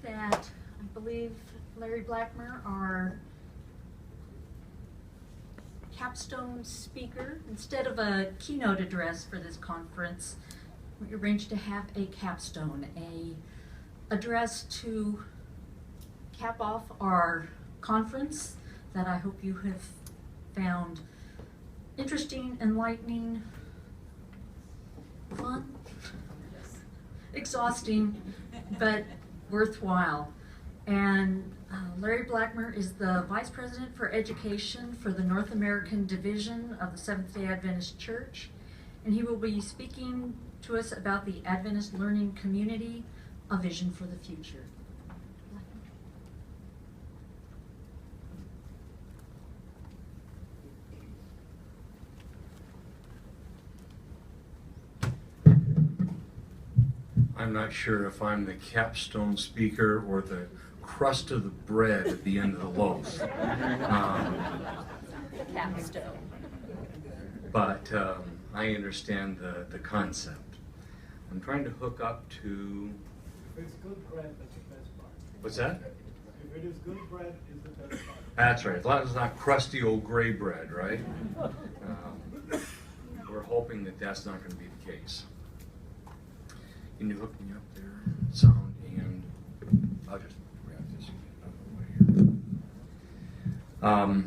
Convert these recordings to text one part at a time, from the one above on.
that I believe Larry Blackmer, our capstone speaker, instead of a keynote address for this conference, we arranged to have a capstone, a address to cap off our conference that I hope you have found interesting, enlightening, fun, exhausting, but worthwhile. And Larry Blackmer is the Vice President for Education for the North American Division of the Seventh-day Adventist Church, and he will be speaking to us about the Adventist Learning Community, a vision for the future. I'm not sure if I'm the capstone speaker or the crust of the bread at the end of the loaf. Capstone. But I understand the concept. I'm trying to hook up to... If it's good bread, that's the best part. What's that? If it is good bread, is the best part. That's right, as long as it's not crusty old gray bread, right? We're hoping that that's not going to be the case. Can you hook me up there? Sound and I'll just grab this and get out of the way here.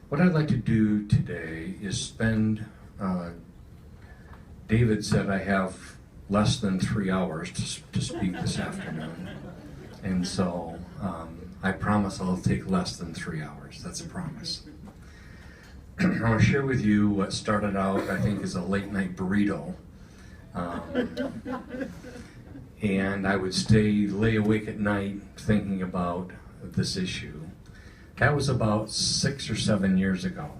What I'd like to do today is spend, David said I have less than 3 hours to speak this afternoon. And so I promise I'll take less than 3 hours. That's a promise. I want to share with you what started out, I think, as a late night burrito. And I would lay awake at night thinking about this issue. That was about 6 or 7 years ago.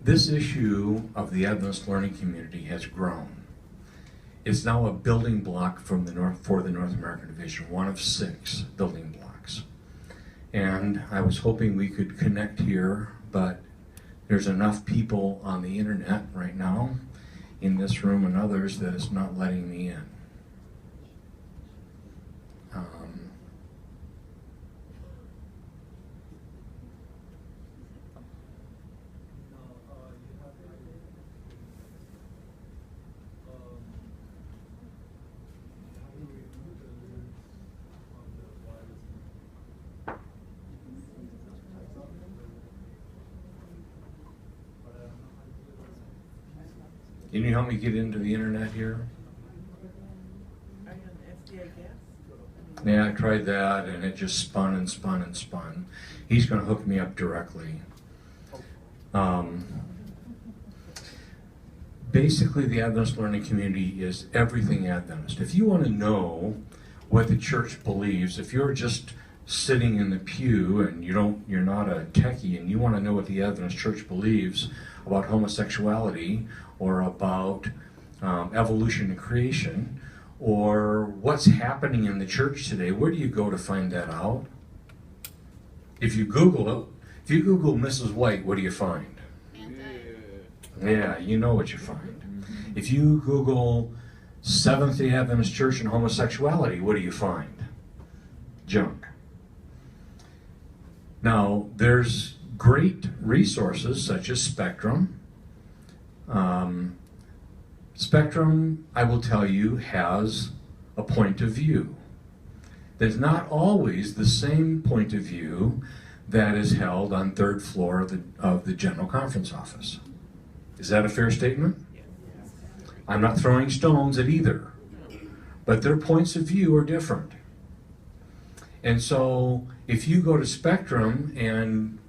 This issue of the Adventist learning community has grown. It's now a building block for the North American Division, one of 6 building blocks. And I was hoping we could connect here, but there's enough people on the internet right now, in this room and others, that it's not letting me in. Can you help me get into the internet here? Are you on the SDA gas? Yeah, I tried that and it just spun and spun and spun. He's going to hook me up directly. Basically, the Adventist learning community is everything Adventist. If you want to know what the church believes, if you're just sitting in the pew and you're not a techie and you want to know what the Adventist church believes about homosexuality or about evolution and creation, or what's happening in the church today, where do you go to find that out? If you Google Mrs. White, what do you find? Yeah, you know what you find. If you Google Seventh-day Adventist Church and homosexuality, what do you find? Junk. Now, there's great resources such as Spectrum. Spectrum, I will tell you, has a point of view. There's not always the same point of view that is held on 3rd floor of the General Conference office. Is that a fair statement? I'm not throwing stones at either, but their points of view are different. And so if you go to Spectrum and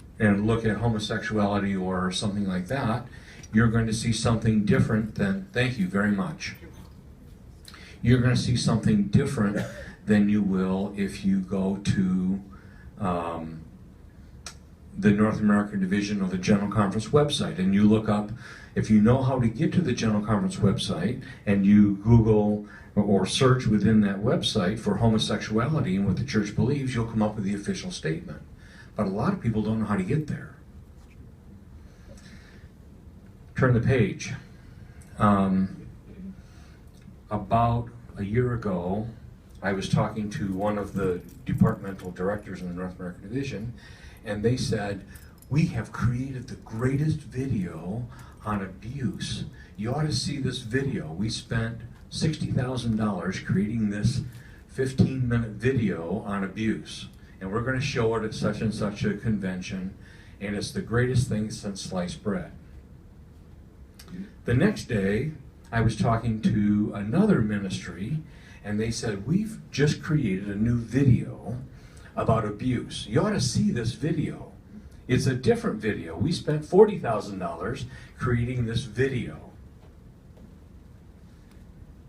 look at homosexuality or something like that, you're going to see something different than, thank you very much. You're going to see something different than you will if you go to the North American Division of the General Conference website and you look up, if you know how to get to the General Conference website and you Google or search within that website for homosexuality and what the church believes, you'll come up with the official statement. But a lot of people don't know how to get there. Turn the page. about a year ago, I was talking to one of the departmental directors in the North American Division, and they said, "We have created the greatest video on abuse. You ought to see this video. We spent $60,000 creating this 15-minute video on abuse, and we're going to show it at such and such a convention, and it's the greatest thing since sliced bread." The next day, I was talking to another ministry, and they said, "We've just created a new video about abuse. You ought to see this video. It's a different video. We spent $40,000 creating this video."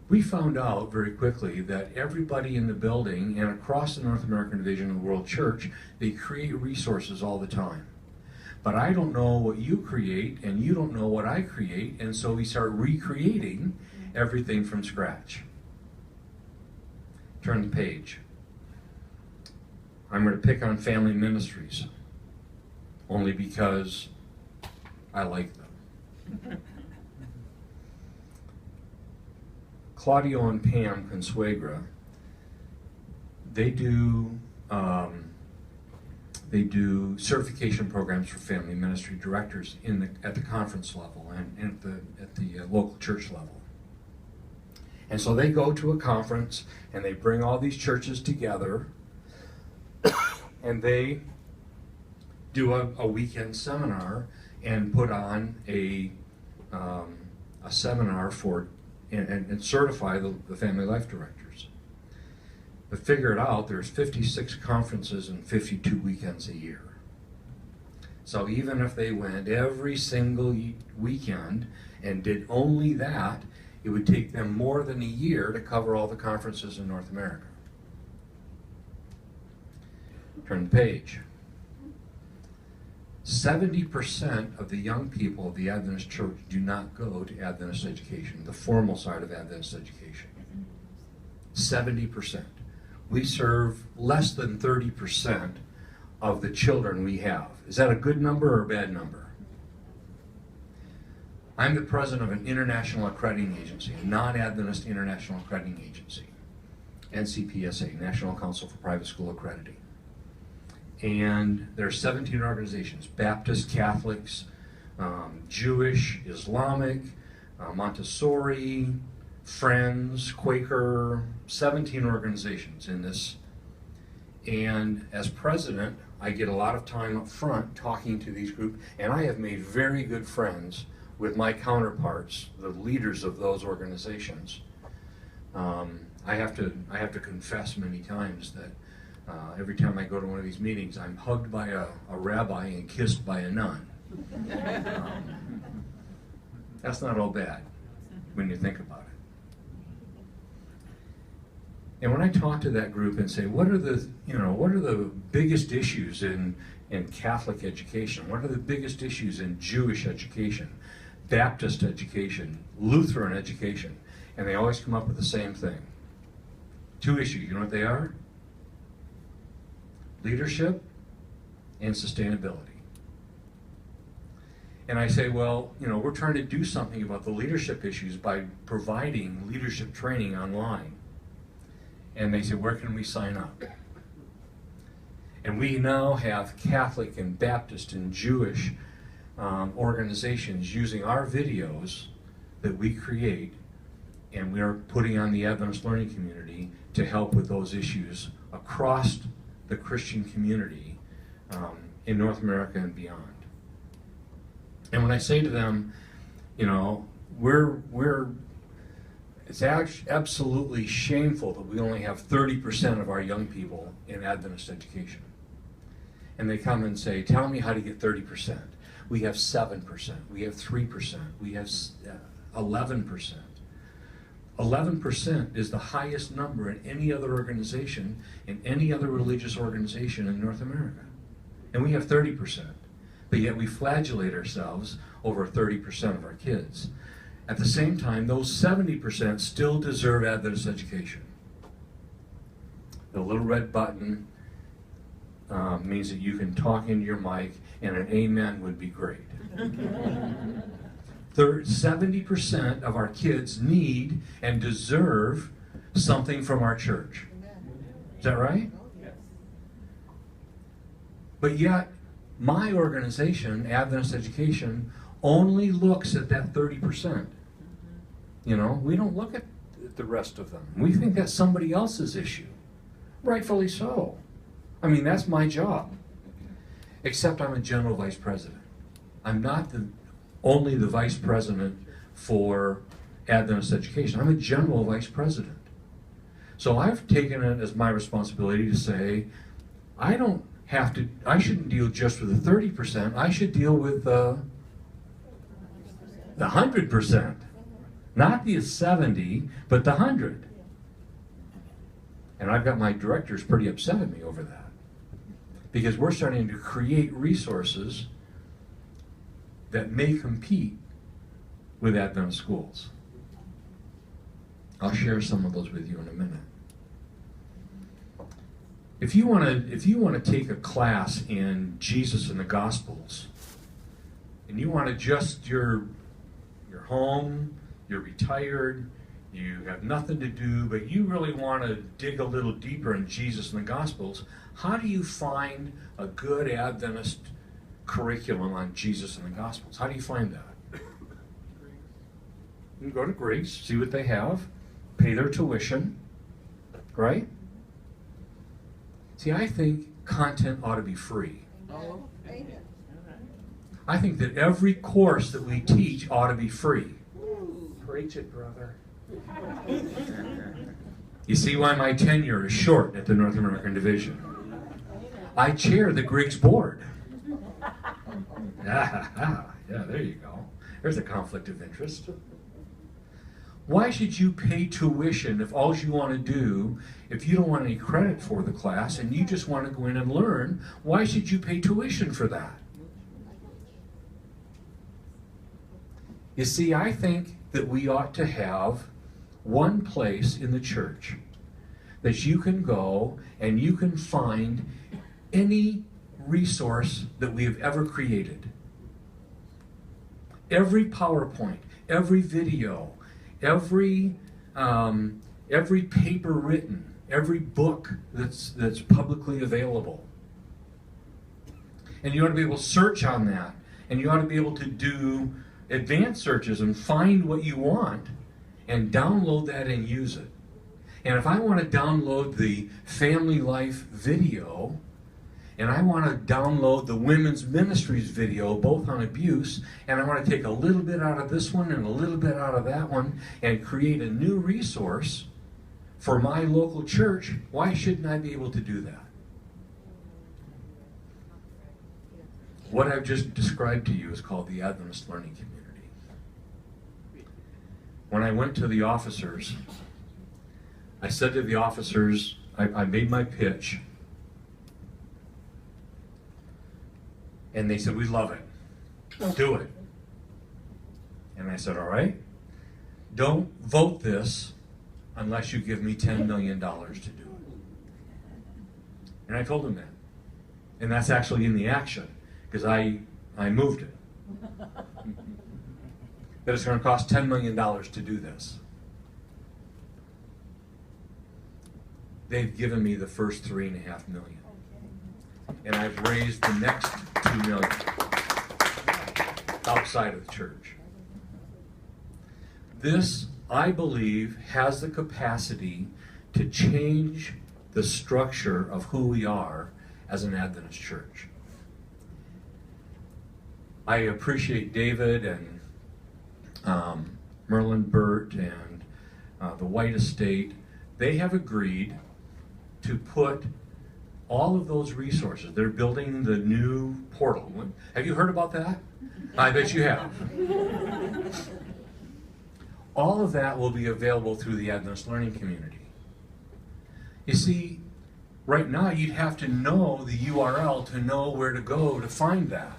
We found out very quickly that everybody in the building and across the North American Division of the World Church, they create resources all the time. But I don't know what you create, and you don't know what I create, and so we start recreating everything from scratch. Turn the page. I'm going to pick on family ministries, only because I like them. Claudio and Pam Consuegra, they do certification programs for family ministry directors at the conference level and at the local church level. And so they go to a conference and they bring all these churches together and they do a weekend seminar and put on a seminar for and certify the family life directors. But figure it out, there's 56 conferences and 52 weekends a year. So even if they went every single weekend and did only that, it would take them more than a year to cover all the conferences in North America. Turn the page. 70% of the young people of the Adventist Church do not go to Adventist education, the formal side of Adventist education. 70%. We serve less than 30% of the children we have. Is that a good number or a bad number? I'm the president of an international accrediting agency, a non-Adventist international accrediting agency, NCPSA, National Council for Private School Accrediting. And there are 17 organizations, Baptist, Catholics, Jewish, Islamic, Montessori, Friends, Quaker, 17 organizations in this. And as president, I get a lot of time up front talking to these groups, and I have made very good friends with my counterparts, the leaders of those organizations. I have to confess many times that every time I go to one of these meetings, I'm hugged by a rabbi and kissed by a nun. That's not all bad when you think about it. And when I talk to that group and say, what are the biggest issues in Catholic education? What are the biggest issues in Jewish education, Baptist education, Lutheran education? And they always come up with the same thing. 2 issues, you know what they are? Leadership and sustainability. And I say, well, we're trying to do something about the leadership issues by providing leadership training online. And they say, where can we sign up? And we now have Catholic and Baptist and Jewish organizations using our videos that we create, and we are putting on the Adventist Learning Community to help with those issues across the Christian community in North America and beyond. And when I say to them, it's absolutely shameful that we only have 30% of our young people in Adventist education. And they come and say, tell me how to get 30%. We have 7%, we have 3%, we have 11%. 11% is the highest number in any other organization, in any other religious organization in North America. And we have 30%. But yet we flagellate ourselves over 30% of our kids. At the same time, those 70% still deserve Adventist education. The little red button means that you can talk into your mic, and an amen would be great. 70% of our kids need and deserve something from our church. Is that right? Yes. But yet, my organization, Adventist Education, only looks at that 30%. You know, we don't look at the rest of them. We think that's somebody else's issue. Rightfully so. I mean, that's my job. Except I'm a general vice president. I'm not only the vice president for Adventist Education. I'm a general vice president. So I've taken it as my responsibility to say, I shouldn't deal just with the 30%, I should deal with the 100%. Not the 70, but the 100. And I've got my directors pretty upset at me over that. Because we're starting to create resources that may compete with Adventist schools. I'll share some of those with you in a minute. If you want to take a class in Jesus and the Gospels, and you want to just you're home, you're retired, you have nothing to do, but you really want to dig a little deeper in Jesus and the Gospels, how do you find a good Adventist curriculum on Jesus and the Gospels? How do you find that? You can go to Griggs, see what they have, pay their tuition, right? See, I think content ought to be free. Oh, Amen. I think that every course that we teach ought to be free. Preach it, brother. You see why my tenure is short at the North American Division. I chair the Griggs board. Yeah, there you go. There's a conflict of interest. Why should you pay tuition if all you want to do, if you don't want any credit for the class and you just want to go in and learn, why should you pay tuition for that? You see, I think that we ought to have one place in the church that you can go and you can find any resource that we have ever created. Every PowerPoint, every video, every paper written, every book that's publicly available. And you ought to be able to search on that, and you ought to be able to do advanced searches and find what you want and download that and use it. And if I want to download the family life video, and I want to download the women's ministries video, both on abuse, and I want to take a little bit out of this one and a little bit out of that one and create a new resource for my local church, why shouldn't I be able to do that? What I've just described to you is called the Adventist Learning Community. When I went to the officers, I said to the officers, I made my pitch, and they said, we love it. Do it. And I said, all right, don't vote this unless you give me $10 million to do it. And I told them that. And that's actually in the action, because I moved it. That it's going to cost $10 million to do this. They've given me the first $3.5 million. And I've raised the next $2 million outside of the church. This, I believe, has the capacity to change the structure of who we are as an Adventist church. I appreciate David and Merlin Burt and the White Estate. They have agreed to put all of those resources. They're building the new portal. Have you heard about that? I bet you have. All of that will be available through the Adventist Learning Community. You see, right now you'd have to know the URL to know where to go to find that.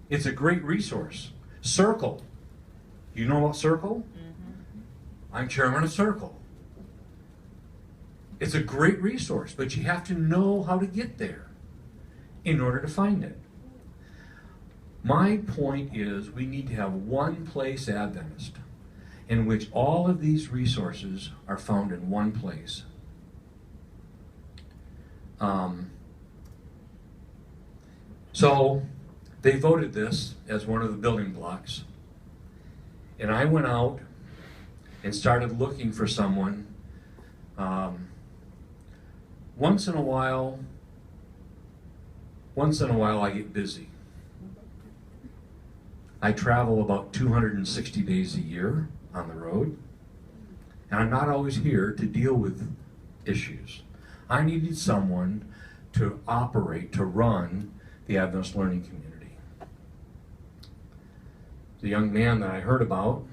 It's a great resource. Circle. You know about Circle? I'm chairman of Circle. It's a great resource, but you have to know how to get there in order to find it. My point is we need to have one place Adventist in which all of these resources are found in one place. So they voted this as one of the building blocks. And I went out and started looking for someone. Once in a while I get busy. I travel about 260 days a year on the road, and I'm not always here to deal with issues. I needed someone to operate, to run the Adventist Learning Community. The young man that I heard about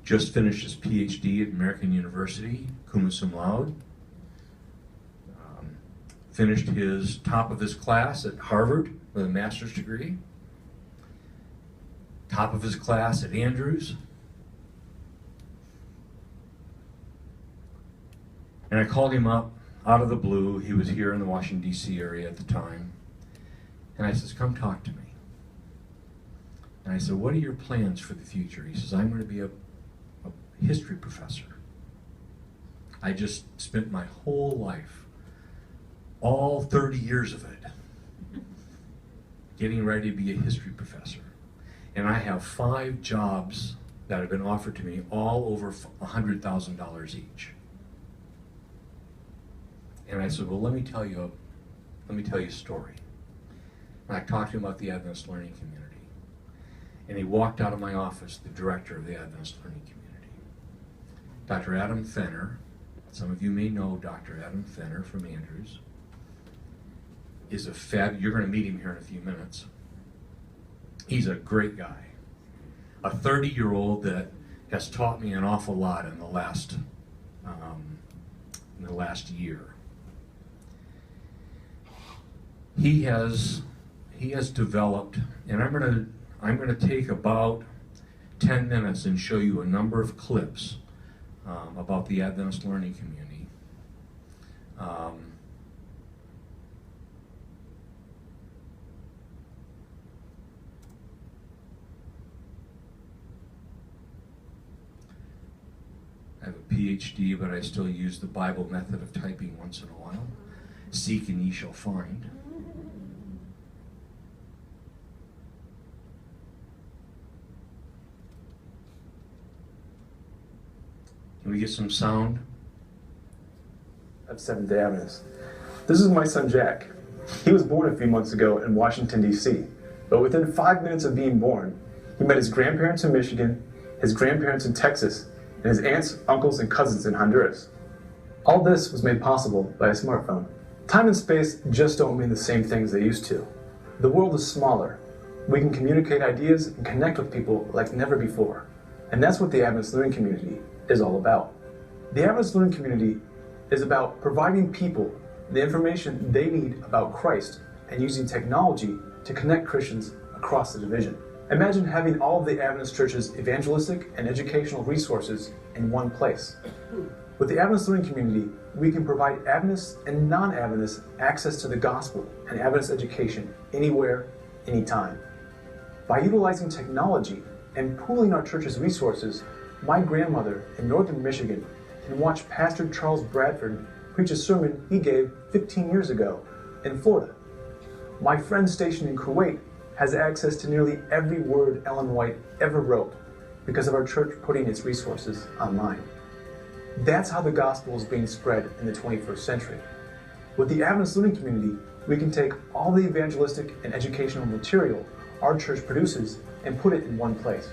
just finished his PhD at American University, cum laude. Finished his top of his class at Harvard with a master's degree. Top of his class at Andrews. And I called him up out of the blue. He was here in the Washington, D.C. area at the time. And I says, come talk to me. And I said, what are your plans for the future? He says, I'm going to be a history professor. I just spent my whole life, all 30 years of it, getting ready to be a history professor. And I have 5 jobs that have been offered to me, all over $100,000 each. And I said, well, let me tell you a story. And I talked to him about the Adventist Learning Community. And he walked out of my office, the director of the Adventist Learning Community. Dr. Adam Fenner, some of you may know Dr. Adam Fenner from Andrews, is you're going to meet him here in a few minutes. He's a great guy. A 30-year-old that has taught me an awful lot in the last year. He has developed, and I'm going to take about 10 minutes and show you a number of clips about the Adventist Learning Community. I have a PhD, but I still use the Bible method of typing once in a while. Seek and ye shall find. Can we get some sound? Of Seventh-day Adventist. This is my son Jack. He was born a few months ago in Washington, D.C., but within 5 minutes of being born, he met his grandparents in Michigan, his grandparents in Texas, and his aunts, uncles, and cousins in Honduras. All this was made possible by a smartphone. Time and space just don't mean the same things they used to. The world is smaller. We can communicate ideas and connect with people like never before. And that's what the Adventist Learning Community is all about. The Adventist Learning Community is about providing people the information they need about Christ and using technology to connect Christians across the division. Imagine having all of the Adventist Church's evangelistic and educational resources in one place. With the Adventist Learning Community, we can provide Adventists and non-Adventists access to the gospel and Adventist education anywhere, anytime. By utilizing technology and pooling our church's resources, my grandmother in northern Michigan can watch Pastor Charles Bradford preach a sermon he gave 15 years ago in Florida. My friend stationed in Kuwait has access to nearly every word Ellen White ever wrote because of our church putting its resources online. That's how the gospel is being spread in the 21st century. With the Adventist Learning Community, we can take all the evangelistic and educational material our church produces and put it in one place.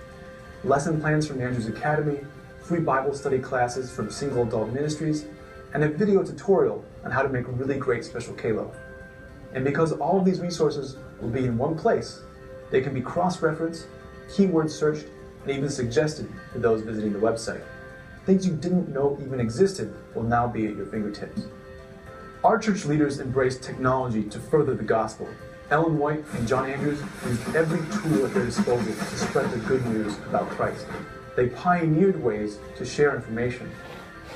Lesson plans from Andrews Academy, free Bible study classes from Single Adult Ministries, and a video tutorial on how to make really great special K-Lo. And because all of these resources will be in one place, they can be cross-referenced, keyword searched, and even suggested to those visiting the website. Things you didn't know even existed will now be at your fingertips. Our church leaders embrace technology to further the gospel. Ellen White and John Andrews used every tool at their disposal to spread the good news about Christ. They pioneered ways to share information.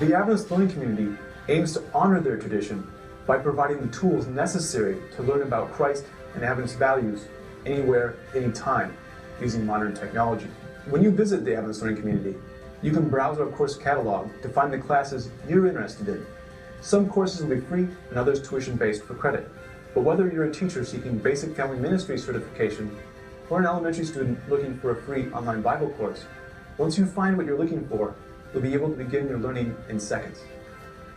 The Adventist Learning Community aims to honor their tradition by providing the tools necessary to learn about Christ and Adventist values anywhere, anytime. using modern technology. When you visit the Adventist Learning Community, you can browse our course catalog to find the classes you're interested in. Some courses will be free and others tuition-based for credit. But whether you're a teacher seeking basic family ministry certification or an elementary student looking for a free online Bible course, once you find what you're looking for, you'll be able to begin your learning in seconds.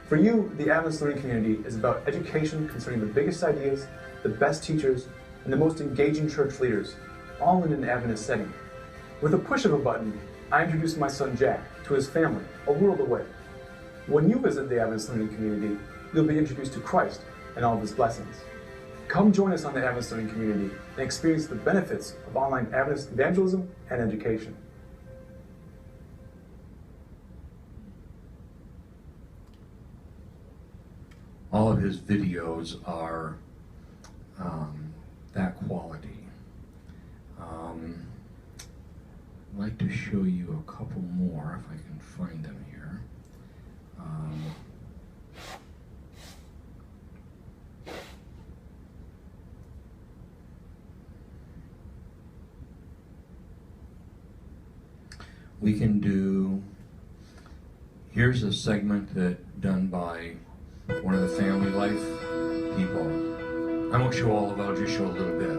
For you, the Adventist Learning Community is about education concerning the biggest ideas, the best teachers, and the most engaging church leaders, all in an Adventist setting. With a push of a button, I introduce my son Jack to his family a world away. When you visit the Adventist Learning Community, you'll be introduced to Christ and all of his blessings. Come join us on the Adventist Learning Community and experience the benefits of online Adventist evangelism and education. All of his videos are that quality. I'd like to show you a couple more if I can find them here. We can do, here's a segment that done by one of the family life people. I won't show all of it, I'll just show a little bit.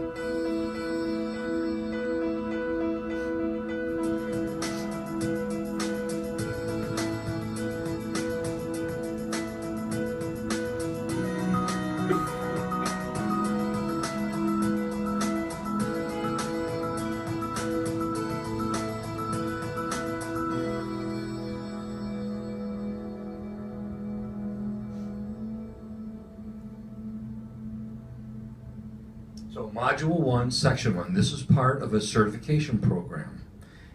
So Module 1, Section 1, this is part of a certification program.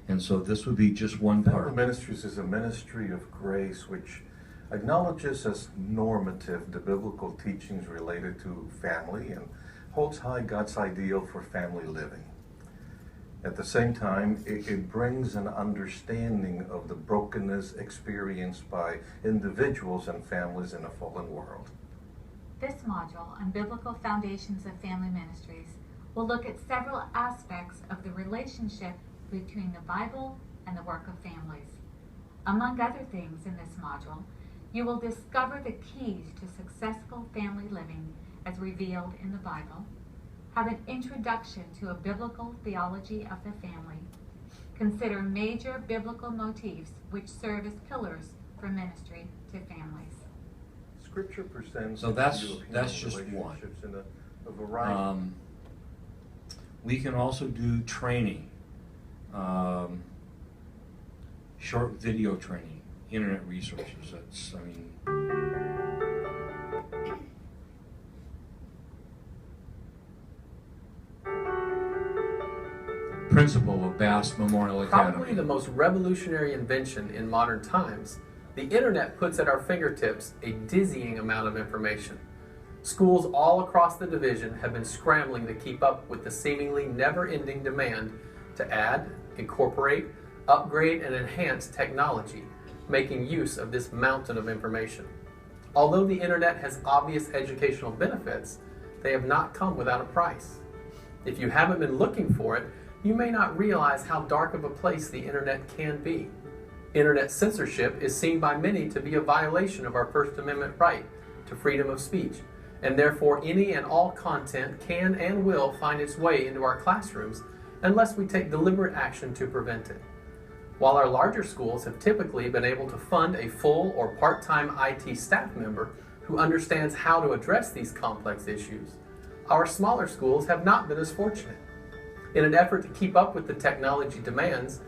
And so this would be just one Family part. Ministries is a ministry of grace which acknowledges as normative the biblical teachings related to family and holds high God's ideal for family living. At the same time, it brings an understanding of the brokenness experienced by individuals and families in a fallen world. This module on Biblical Foundations of Family Ministries will look at several aspects of the relationship between the Bible and the work of families. Among other things in this module, you will discover the keys to successful family living as revealed in the Bible, have an introduction to a biblical theology of the family, consider major biblical motifs which serve as pillars for ministry to families. Scripture presents So that's a view of just human one. relationships in a variety. We can also do training, short video training, internet resources. That's, I mean, principal of Bass Memorial Academy. Probably the most revolutionary invention in modern times, the internet puts at our fingertips a dizzying amount of information. Schools all across the division have been scrambling to keep up with the seemingly never-ending demand to add, incorporate, upgrade, and enhance technology, making use of this mountain of information. Although the internet has obvious educational benefits, they have not come without a price. If you haven't been looking for it, you may not realize how dark of a place the internet can be. Internet censorship is seen by many to be a violation of our First Amendment right to freedom of speech, and therefore any and all content can and will find its way into our classrooms unless we take deliberate action to prevent it. While our larger schools have typically been able to fund a full or part-time IT staff member who understands how to address these complex issues, our smaller schools have not been as fortunate. In an effort to keep up with the technology demands,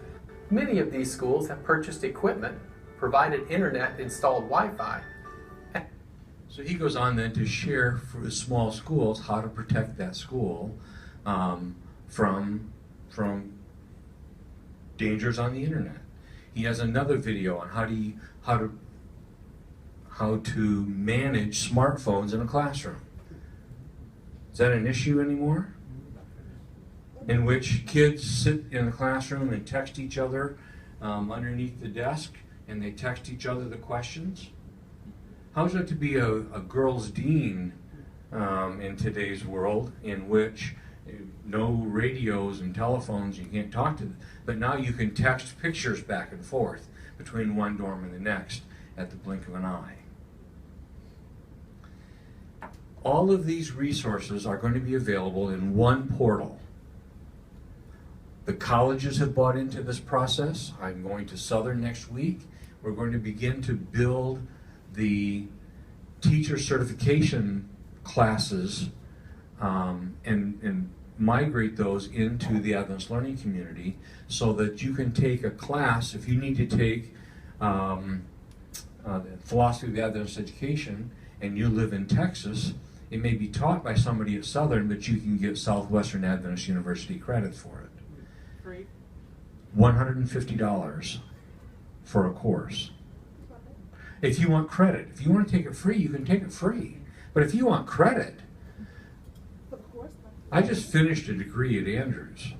many of these schools have purchased equipment, provided internet installed Wi-Fi. So he goes on then to share for the small schools how to protect that school from dangers on the internet. He has another video on how to manage smartphones in a classroom. Is that an issue anymore? In which kids sit in the classroom and text each other underneath the desk, and they text each other the questions. How's it to be a girls' dean in today's world, in which No radios and telephones, you can't talk to them. But now you can text pictures back and forth between one dorm and the next at the blink of an eye. All of these resources are going to be available in one portal. The colleges have bought into this process. I'm going to Southern next week. We're going to begin to build the teacher certification classes and migrate those into the Adventist Learning Community so that you can take a class, if you need to take philosophy of the Adventist education and you live in Texas, it may be taught by somebody at Southern, but you can get Southwestern Adventist University credit for it. Free? $150 for a course. If you want credit, if you want to take it free, you can take it free. But if you want credit, I just finished a degree at Andrews.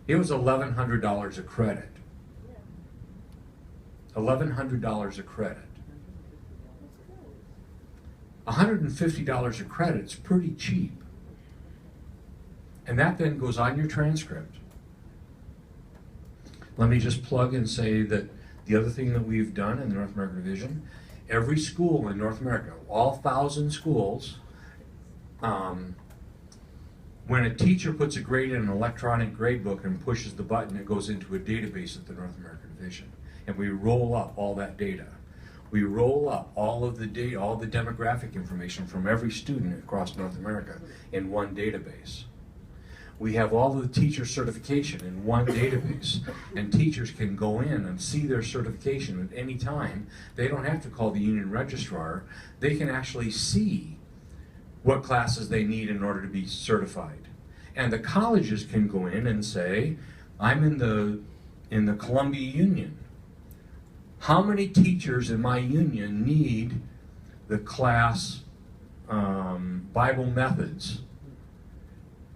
It was $1,100 a credit. $1,100 a credit. $150 a credit is pretty cheap. And that then goes on your transcript. Let me just plug and say that the other thing that we've done in the North American Division, every school in North America, all 1,000 schools, when a teacher puts a grade in an electronic grade book and pushes the button, it goes into a database at the North American Division. And we roll up all that data. We roll up all of the data, all the demographic information from every student across North America in one database. We have all of the teacher certification in one database, and teachers can go in and see their certification at any time. They don't have to call the union registrar. They can actually see what classes they need in order to be certified. And the colleges can go in and say, I'm in the Columbia Union. How many teachers in my union need the class Bible Methods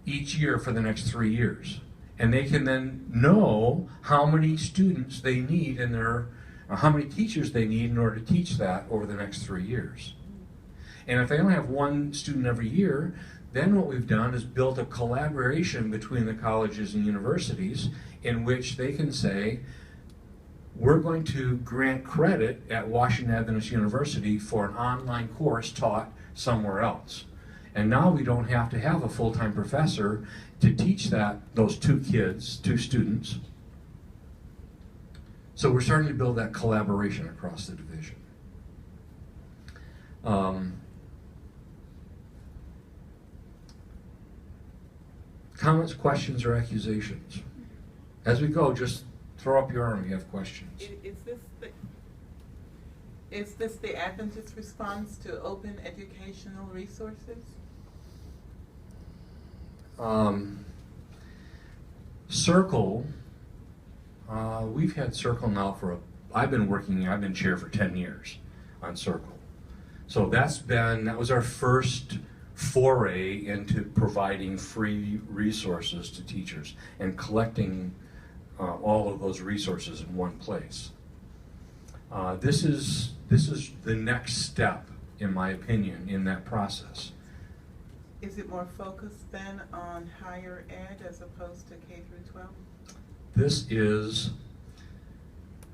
each year for the next 3 years? And they can then know how many students they need in their, or how many teachers they need in order to teach that over the next 3 years. And if they only have one student every year, then what we've done is built a collaboration between the colleges and universities in which they can say, we're going to grant credit at Washington Adventist University for an online course taught somewhere else. And now we don't have to have a full-time professor to teach those two students. So we're starting to build that collaboration across the division. Comments, questions, or accusations? As we go, just throw up your arm if you have questions. Is this the Adventist response to open educational resources? Circle, we've had Circle now I've been chair for 10 years on Circle. So that was our first foray into providing free resources to teachers and collecting all of those resources in one place. This is the next step, in my opinion, in that process. Is it more focused then on higher ed as opposed to K through 12? This is,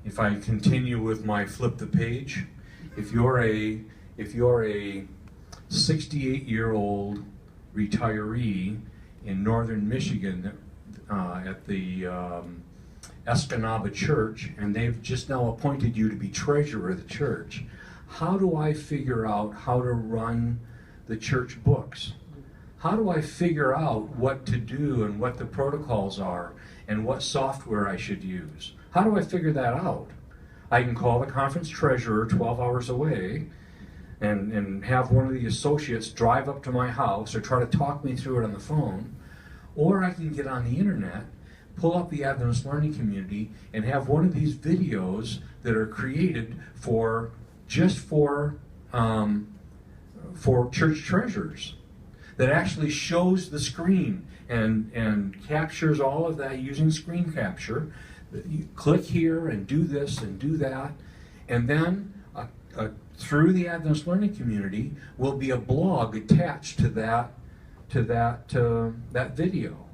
if I continue with my flip the page, if you're a 68-year-old retiree in northern Michigan at the Escanaba Church, and they've just now appointed you to be treasurer of the church, how do I figure out how to run the church books? How do I figure out what to do and what the protocols are and what software I should use? How do I figure that out? I can call the conference treasurer 12 hours away and have one of the associates drive up to my house or try to talk me through it on the phone, or I can get on the internet, pull up the Adventist Learning Community, and have one of these videos that are created for church treasurers that actually shows the screen and captures all of that using screen capture. You click here and do this and do that, and then through the Adventist Learning Community will be a blog attached to that to that video.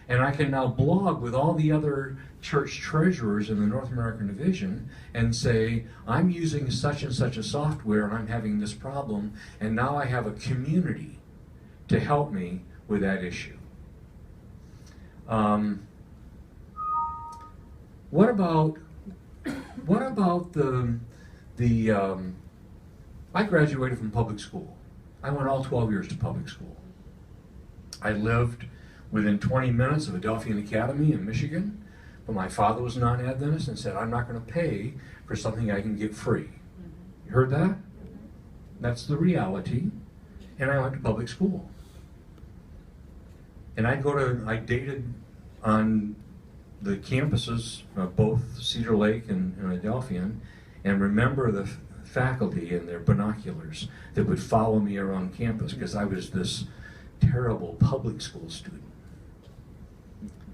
And I can now blog with all the other church treasurers in the North American Division and say, I'm using such and such a software and I'm having this problem, and now I have a community to help me with that issue. What about I graduated from public school. I went all 12 years to public school. I lived within 20 minutes of Adelphian Academy in Michigan, but my father was non-Adventist and said, I'm not going to pay for something I can get free. You heard that? That's the reality. And I went to public school. And I dated on the campuses, both Cedar Lake and Adelphian, and remember the faculty and their binoculars that would follow me around campus because I was this terrible public school student.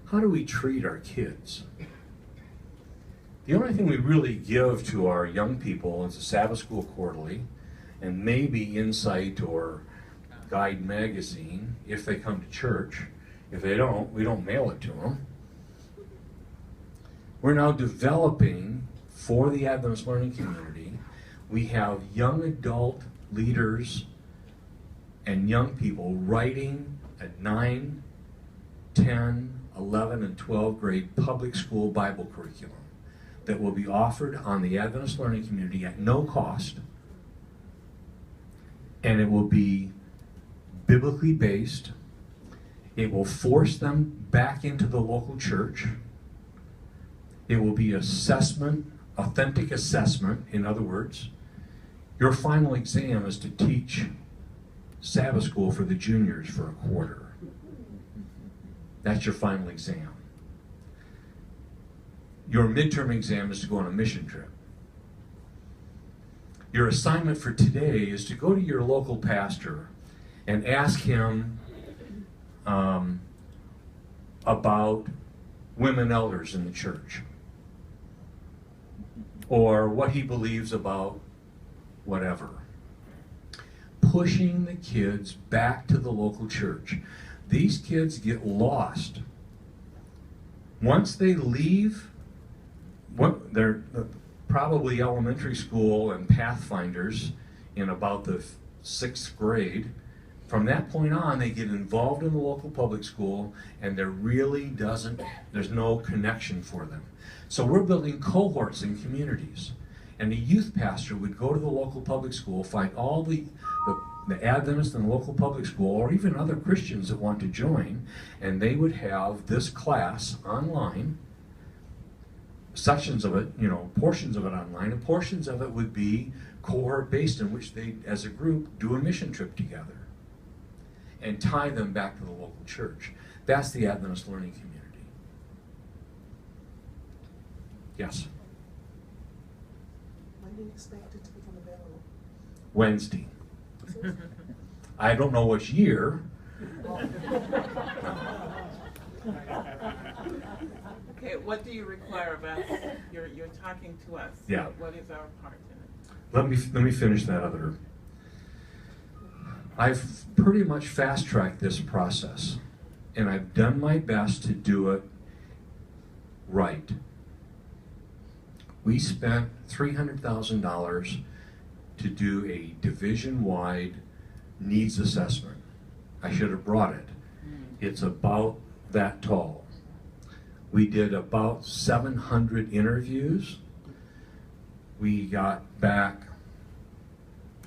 How do we treat our kids? The only thing we really give to our young people is a Sabbath School Quarterly and maybe Insight or Guide magazine if they come to church. If they don't, we don't mail it to them. We're now developing for the Adventist Learning Community. We have young adult leaders and young people writing at 9, 10, 11, and 12 grade public school Bible curriculum that will be offered on the Adventist Learning Community at no cost. And it will be biblically based. It will force them back into the local church. It will be assessment, authentic assessment. In other words, your final exam is to teach Sabbath school for the juniors for a quarter. That's your final exam. Your midterm exam is to go on a mission trip. Your assignment for today is to go to your local pastor and ask him about women elders in the church, or what he believes about whatever. Pushing the kids back to the local church. These kids get lost. Once they leave, they're probably elementary school and Pathfinders in about the 6th grade. From that point on, they get involved in the local public school, and there's no connection for them. So we're building cohorts in communities. And the youth pastor would go to the local public school, find all the Adventists in the local public school, or even other Christians that want to join, and they would have this class online, sections of it, portions of it online, and portions of it would be cohort-based, in which they, as a group, do a mission trip together and tie them back to the local church. That's the Adventist Learning Community. Yes? When do you expect it to become available? Wednesday. I don't know which year. Okay, what do you require of us? You're talking to us. Yeah. What is our part in it? Let me finish that other. I've pretty much fast-tracked this process, and I've done my best to do it right. We spent $300,000 to do a division-wide needs assessment. I should have brought it. It's about that tall. We did about 700 interviews. We got back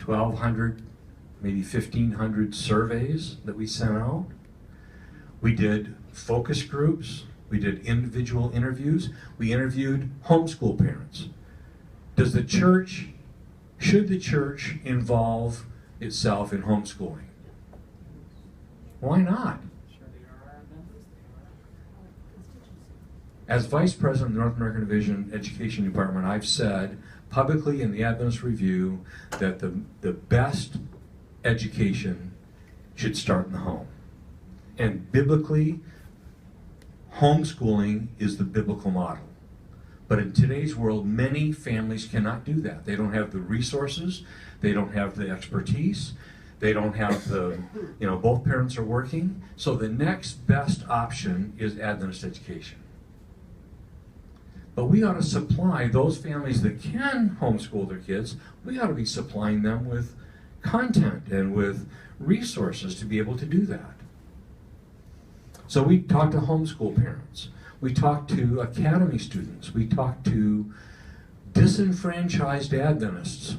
1,200, maybe 1,500 surveys that we sent out. We did focus groups. We did individual interviews. We interviewed homeschool parents. Should the church involve itself in homeschooling? Why not? As Vice President of the North American Division Education Department, I've said publicly in the Adventist Review that the best education should start in the home. And biblically, homeschooling is the biblical model. But in today's world, many families cannot do that. They don't have the resources, they don't have the expertise, They don't have the, both parents are working, so the next best option is Adventist education. But we ought to supply those families that can homeschool their kids, we ought to be supplying them with content and with resources to be able to do that. So we talk to homeschool parents, we talk to academy students, we talk to disenfranchised Adventists.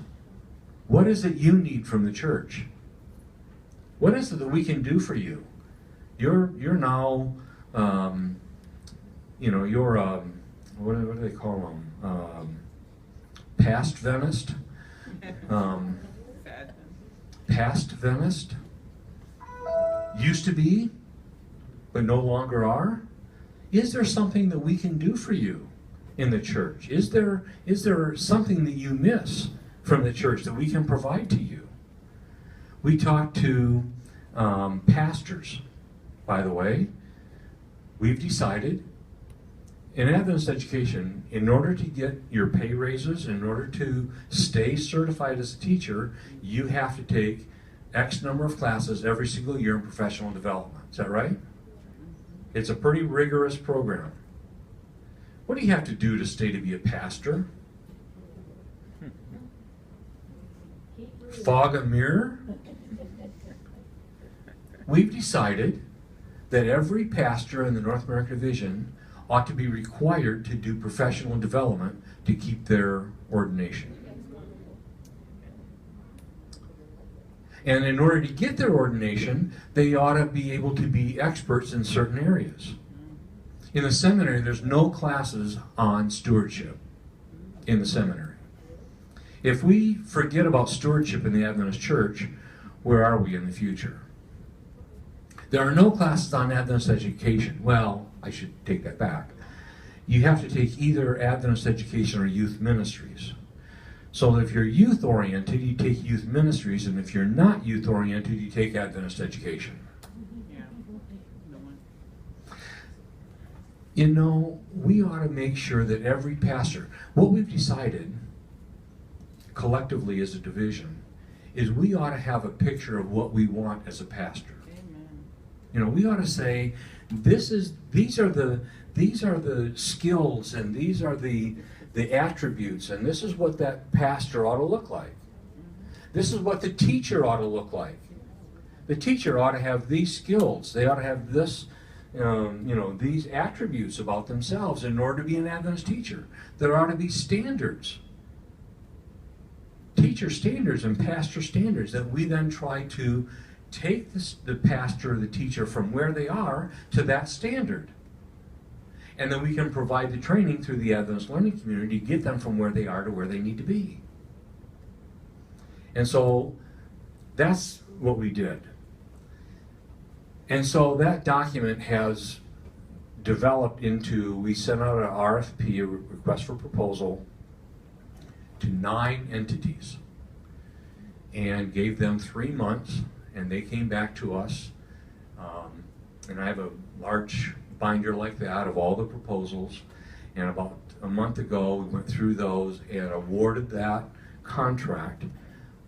What is it you need from the church? What is it that we can do for you? You're now, what do they call them? Past Venist? Past Venist? Used to be, but no longer are? Is there something that we can do for you in the church? Is there something that you miss from the church that we can provide to you? We talk to pastors, by the way. We've decided in Adventist education, in order to get your pay raises, in order to stay certified as a teacher, you have to take X number of classes every single year in professional development. Is that right? It's a pretty rigorous program. What do you have to do to stay to be a pastor? Fog a mirror? We've decided that every pastor in the North America Division ought to be required to do professional development to keep their ordination. And in order to get their ordination, they ought to be able to be experts in certain areas. In the seminary, there's no classes on stewardship in the seminary. If we forget about stewardship in the Adventist Church, where are we in the future? There are no classes on Adventist education. Well, I should take that back. You have to take either Adventist education or youth ministries. So if you're youth oriented, you take youth ministries, and if you're not youth oriented, you take Adventist education. We ought to make sure that every pastor, what we've decided collectively as a division, is we ought to have a picture of what we want as a pastor. We ought to say, these are the skills, and these are the attributes, and this is what that pastor ought to look like. This is what the teacher ought to look like. The teacher ought to have these skills. They ought to have this, these attributes about themselves in order to be an Adventist teacher. There ought to be standards. Teacher standards and pastor standards that we then try to take the pastor or the teacher from where they are to that standard. And then we can provide the training through the Adventist learning community to get them from where they are to where they need to be. And so that's what we did. And so that document has developed into, we sent out an RFP, a request for proposal, to 9 entities and gave them 3 months, and they came back to us. And I have a large binder like that of all the proposals, and about a month ago we went through those and awarded that contract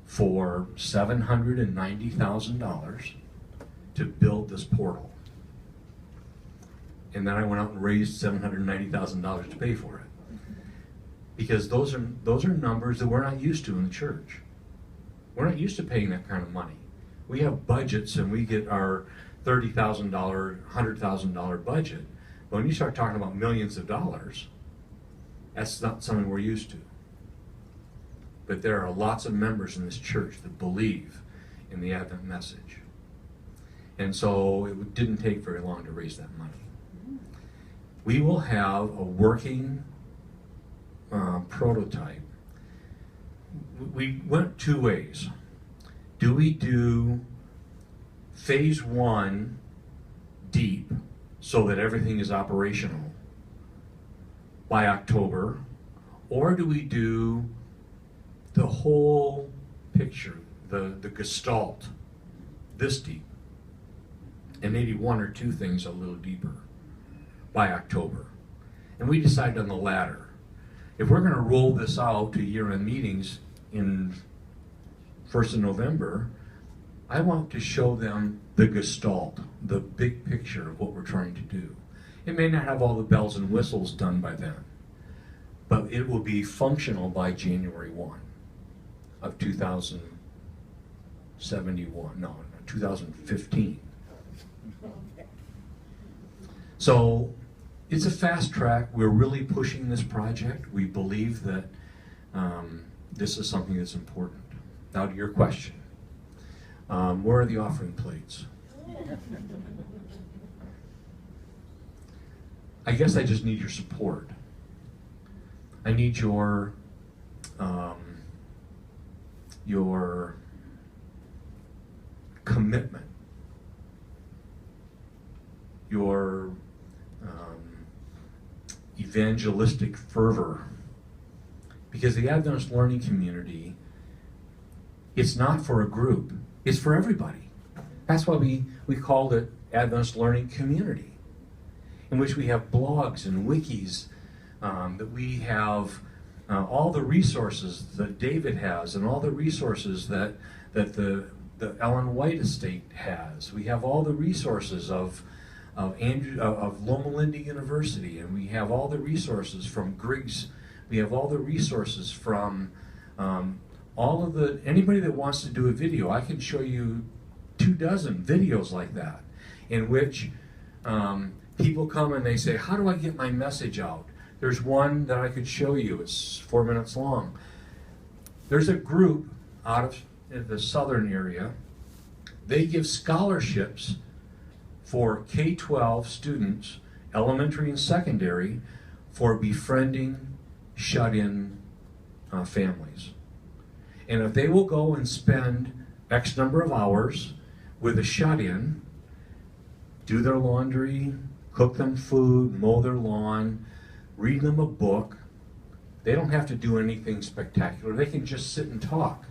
for $790,000 to build this portal. And then I went out and raised $790,000 to pay for it, because those are numbers that we're not used to in the church. We're not used to paying that kind of money. We have budgets and we get our $30,000, $100,000 budget. But when you start talking about millions of dollars, that's not something we're used to. But there are lots of members in this church that believe in the Advent message. And so it didn't take very long to raise that money. We will have a working prototype. We went 2 ways. Do we do phase 1 deep so that everything is operational by October, or do we do the whole picture, the gestalt, this deep, and maybe 1 or 2 things a little deeper by October? And we decided on the latter. If we're going to roll this out to year-end meetings in 1st of November, I want to show them the gestalt, the big picture of what we're trying to do. It may not have all the bells and whistles done by then, but it will be functional by January 1 of 2015. So it's a fast track. We're really pushing this project. We believe that this is something that's important. Now to your question. Where are the offering plates? I guess I just need your support. I need your commitment, your evangelistic fervor. Because the Adventist Learning Community, it's not for a group, it's for everybody. That's why we called it Adventist Learning Community, in which we have blogs and wikis, that we have all the resources that David has, and all the resources that the Ellen White Estate has. We have all the resources of Loma Linda University, and we have all the resources from Griggs. We have all the resources from anybody that wants to do a video. I can show you 24 videos like that, in which people come and they say, how do I get my message out? There's one that I could show you. It's 4 minutes long. There's a group out of the southern area. They give scholarships for K-12 students, elementary and secondary, for befriending shut-in families. And if they will go and spend X number of hours with a shut-in, do their laundry, cook them food, mow their lawn, read them a book, they don't have to do anything spectacular. They can just sit and talk.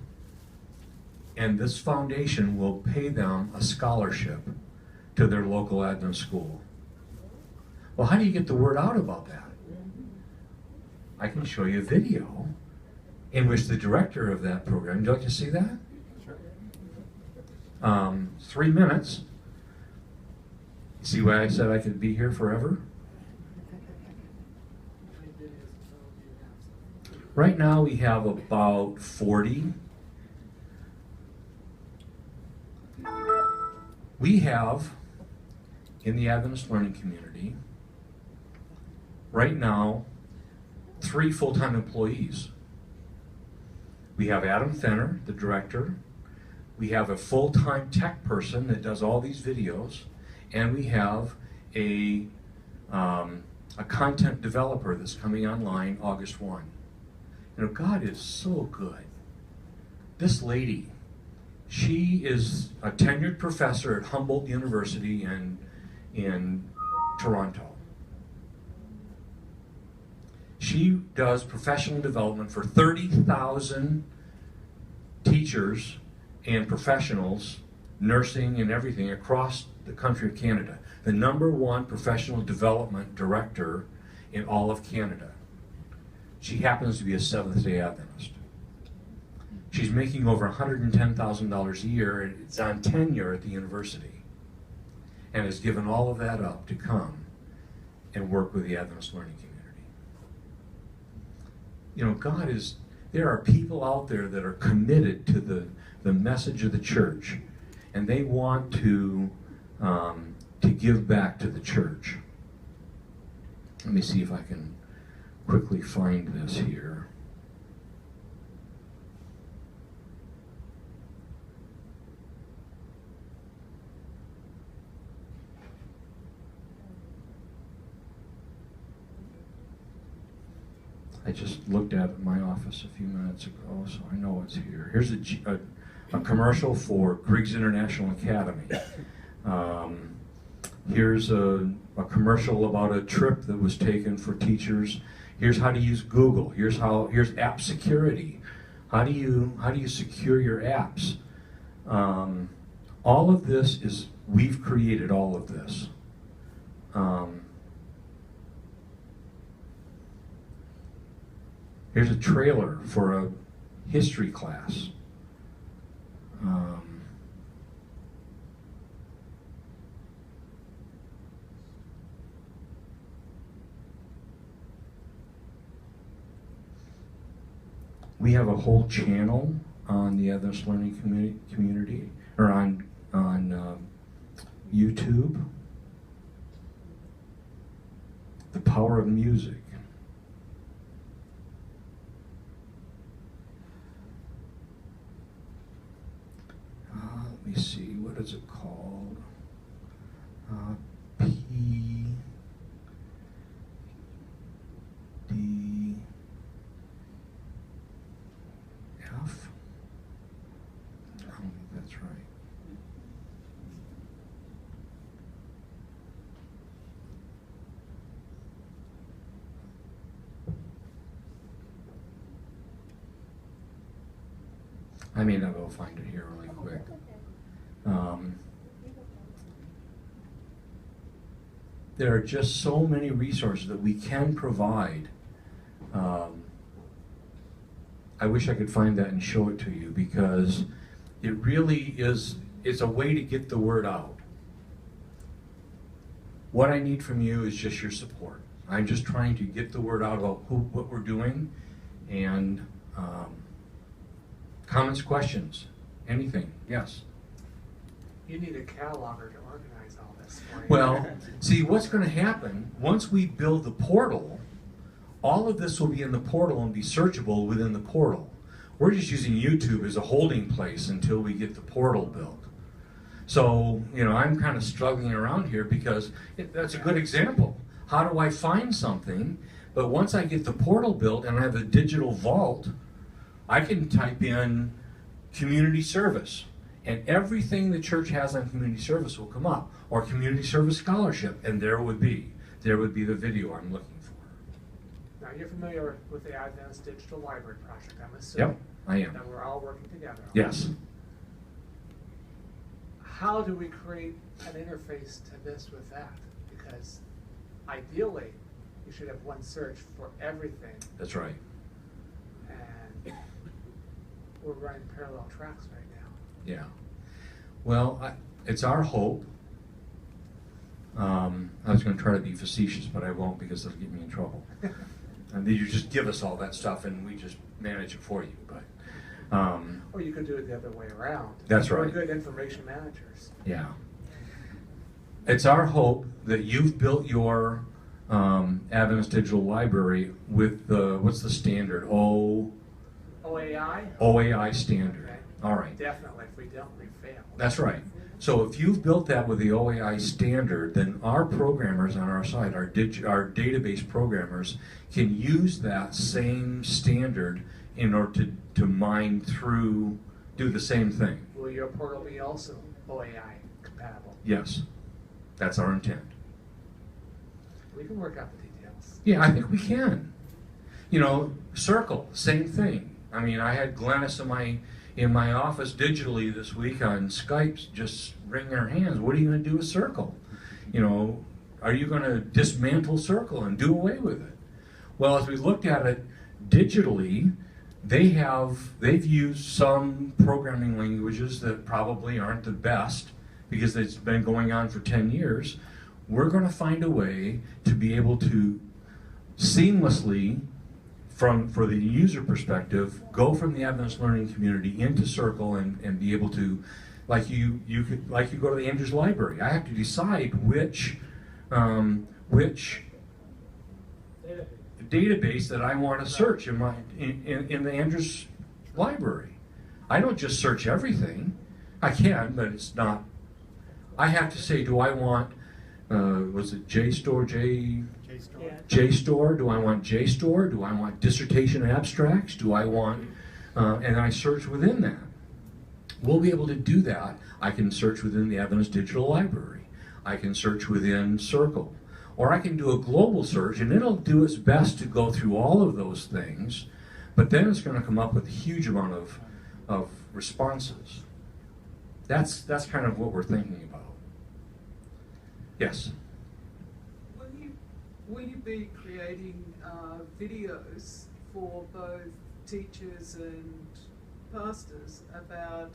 And this foundation will pay them a scholarship to their local Adventist school. Well, how do you get the word out about that? I can show you a video in which the director of that program, would you like to see that? Sure. 3 minutes. See why I said I could be here forever? Right now we have about 40. We have, in the Adventist Learning Community, right now, 3 full-time employees. We have Adam Fenner, the director. We have a full-time tech person that does all these videos. And we have a content developer that's coming online August 1. You know, God is so good. This lady, she is a tenured professor at Humboldt University in Toronto. She does professional development for 30,000 teachers and professionals, nursing and everything across the country of Canada. The #1 professional development director in all of Canada. She happens to be a Seventh-day Adventist. She's making over $110,000 a year, and it's on tenure at the university, and has given all of that up to come and work with the Adventist Learning Community. You know, there are people out there that are committed to the message of the church, and they want to give back to the church. Let me see if I can quickly find this here. I just looked at it in my office a few minutes ago, so I know it's here. Here's a commercial for Griggs International Academy. Here's a commercial about a trip that was taken for teachers. Here's how to use Google. Here's app security. How do you secure your apps? All of this we've created all of this. Here's a trailer for a history class. We have a whole channel on the Adventist Learning community, or on YouTube. The Power of Music. Let me see, what is it called? PDF. I don't think that's right. I may not be able to find it here really quick. There are just so many resources that we can provide. I wish I could find that and show it to you, because it really is, it's a way to get the word out. What I need from you is just your support. I'm just trying to get the word out about what we're doing, and comments, questions, anything. Yes? You need a cataloger to organize all this for you. Well, see, what's going to happen, once we build the portal, all of this will be in the portal and be searchable within the portal. We're just using YouTube as a holding place until we get the portal built. So, you know, I'm kind of struggling around here because that's a good example. How do I find something? But once I get the portal built and I have a digital vault, I can type in community service, and everything the church has on community service will come up, or community service scholarship, and there would be the video I'm looking for. Now, you're familiar with the Adventist Digital Library Project, I'm assuming. Yep, I am. That we're all working together on. Yes. How do we create an interface to this with that? Because ideally, you should have one search for everything. That's right. And we're running parallel tracks right now. Yeah. Well, it's our hope. I was going to try to be facetious, but I won't, because it'll get me in trouble. And then you just give us all that stuff, and we just manage it for you. But Or you could do it the other way around. That's right. We're good information managers. yeah, it's our hope that you've built your Adventist Digital Library with the, what's the standard? OAI? OAI standard. Okay. All right. Definitely. If we don't, we fail. That's right. So if you've built that with the OAI standard, then our programmers on our side, our database programmers, can use that same standard in order to mine through, do the same thing. Will your portal be also OAI compatible? Yes, that's our intent. We can work out the details. Yeah, I think we can. You know, Circle, same thing. I mean, I had Glennis in my office digitally this week on Skype just wring their hands. What are you going to do with Circle? You know, are you going to dismantle Circle and do away with it? Well, as we looked at it digitally, they've used some programming languages that probably aren't the best because it's been going on for 10 years. We're going to find a way to be able to seamlessly, for the user perspective, go from the Adventist Learning community into Circle and be able to, like you go to the Andrews Library. I have to decide which database that I want to search in the Andrews Library. I don't just search everything. I can, but it's not. I have to say, do I want was it JSTOR? JSTOR? Do I want JSTOR? Do I want dissertation abstracts? Do I want, and I search within that. We'll be able to do that. I can search within the Adventist Digital Library. I can search within Circle. Or I can do a global search, and it'll do its best to go through all of those things, but then it's going to come up with a huge amount of responses. That's kind of what we're thinking about. Yes? Will you be creating videos for both teachers and pastors about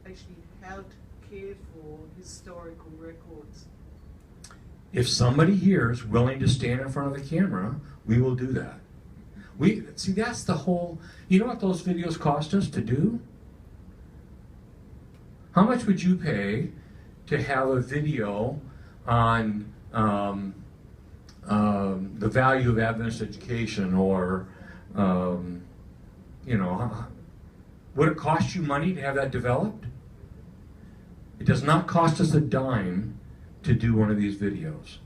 actually how to care for historical records? If somebody here is willing to stand in front of the camera, we will do that. See, that's the whole, you know what those videos cost us to do? How much would you pay to have a video on the value of Adventist education, or, you know, would it cost you money to have that developed? It does not cost us a dime to do one of these videos.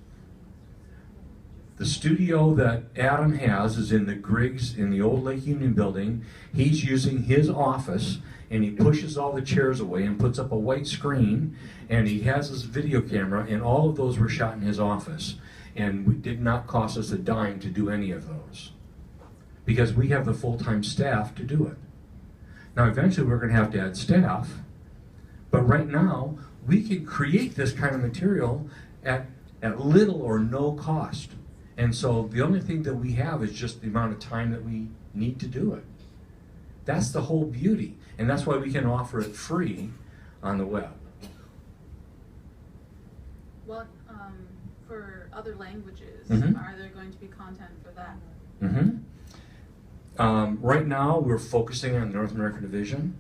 The studio that Adam has is in the Griggs in the old Lake Union building. He's using his office, and he pushes all the chairs away and puts up a white screen, and he has his video camera, and all of those were shot in his office. And it did not cost us a dime to do any of those, because we have the full-time staff to do it. Now eventually we're going to have to add staff, but right now we can create this kind of material at little or no cost. And so the only thing that we have is just the amount of time that we need to do it. That's the whole beauty, and that's why we can offer it free on the web. What, for other languages, Mhm. are there going to be content for that? Right now we're focusing on the North American Division,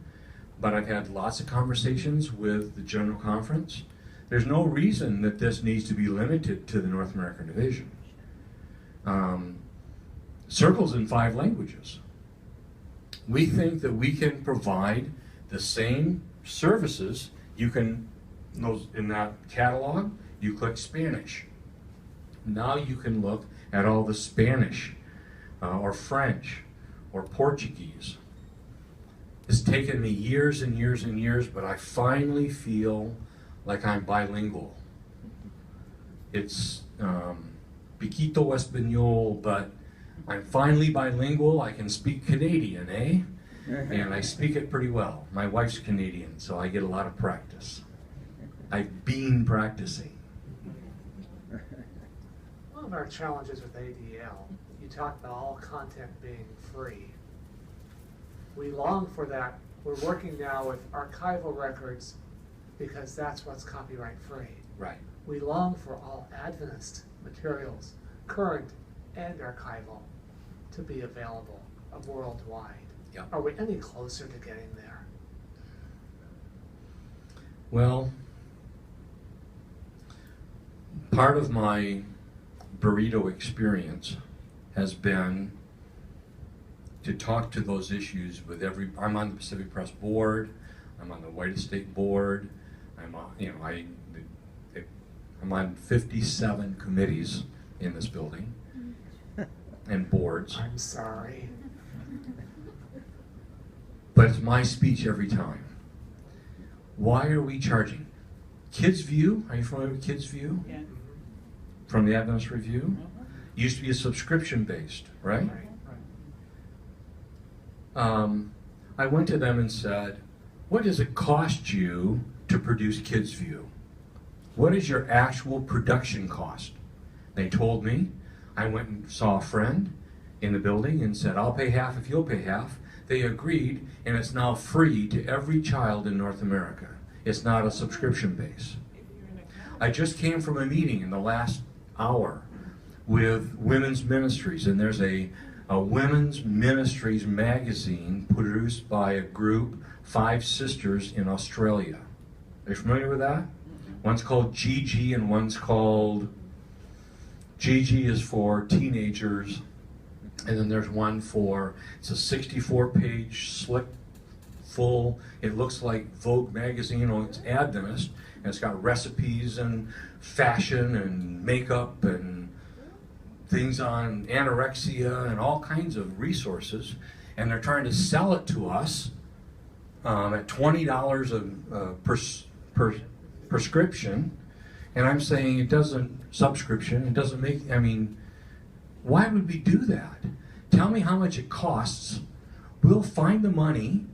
but I've had lots of conversations with the General Conference. There's no reason that this needs to be limited to the North American Division. Circles in 5 languages. We think that we can provide the same services. You can, in that catalog, you click Spanish. Now you can look at all the Spanish or French or Portuguese. It's taken me years and years and years, but I finally feel like I'm bilingual. It's Piquito Español, but I'm finally bilingual. I can speak Canadian, eh? And I speak it pretty well. My wife's Canadian, so I get a lot of practice. I've been practicing. One of our challenges with ADL, you talk about all content being free. We long for that. We're working now with archival records because that's what's copyright free. Right. We long for all Adventist materials, current and archival, to be available worldwide. Yep. Are we any closer to getting there? Well, part of my burrito experience has been to talk to those issues with I'm on the Pacific Press board, I'm on the White Estate board, I'm on 57 committees in this building and boards. I'm sorry. But it's my speech every time. Why are we charging? Kids View, are you familiar with Kids View? Yeah. From the Adventist Review? Used to be a subscription based, right? I went to them and said, what does it cost you to produce Kids View? What is your actual production cost? They told me. I went and saw a friend in the building and said, I'll pay half if you'll pay half. They agreed, and it's now free to every child in North America. It's not a subscription base. I just came from a meeting in the last hour with women's ministries, and there's a women's ministries magazine produced by a group, 5 sisters in Australia. Are you familiar with that? One's called Gigi, and one's called, Gigi is for teenagers, and then there's one for, it's a 64-page, slick, full, it looks like Vogue magazine, it's Adventist, and it's got recipes and fashion and makeup and things on anorexia and all kinds of resources, and they're trying to sell it to us at $20 per prescription, and I'm saying it doesn't, subscription, it doesn't make, I mean, why would we do that? Tell me how much it costs. We'll find the money,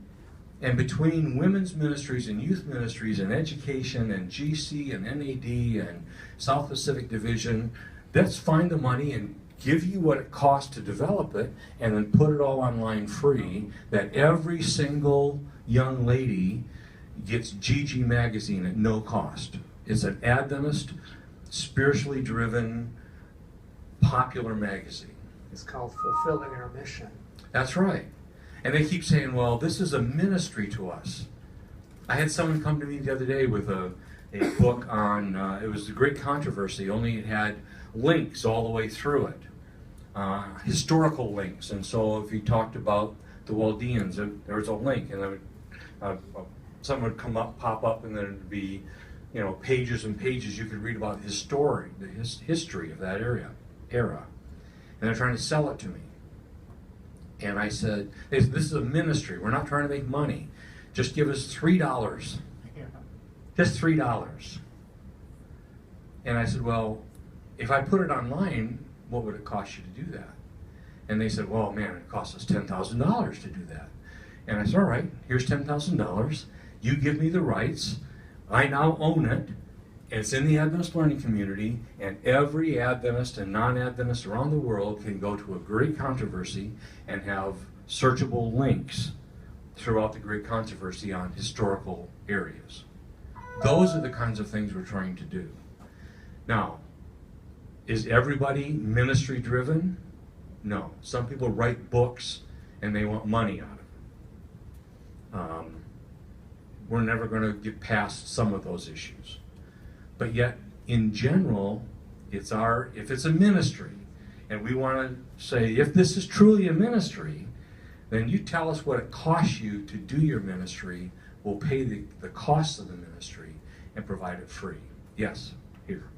and between women's ministries and youth ministries and education and GC and NAD and South Pacific Division, let's find the money and give you what it costs to develop it, and then put it all online free, that every single young lady gets Gigi magazine at no cost. It's an Adventist, spiritually driven, popular magazine. It's called Fulfilling Our Mission. That's right. And they keep saying, well, this is a ministry to us. I had someone come to me the other day with a book on, it was the Great Controversy, only it had links all the way through it. Historical links. And so if you talked about the Chaldeans, there was a link, and then something would pop up, and then it would be, pages and pages you could read about the history of that era. And they're trying to sell it to me. And I said, this is a ministry. We're not trying to make money. Just give us $3. Just $3. And I said, well, if I put it online, what would it cost you to do that? And they said, well, man, it costs us $10,000 to do that. And I said, all right, here's $10,000. You give me the rights. I now own it. It's in the Adventist learning community, and every Adventist and non-Adventist around the world can go to a Great Controversy and have searchable links throughout the Great Controversy on historical areas. Those are the kinds of things we're trying to do. Now, is everybody ministry driven? No. Some people write books and they want money out of it. We're never going to get past some of those issues. But yet, in general, if it's a ministry, and we want to say, if this is truly a ministry, then you tell us what it costs you to do your ministry. We'll pay the cost of the ministry and provide it free. Yes, here.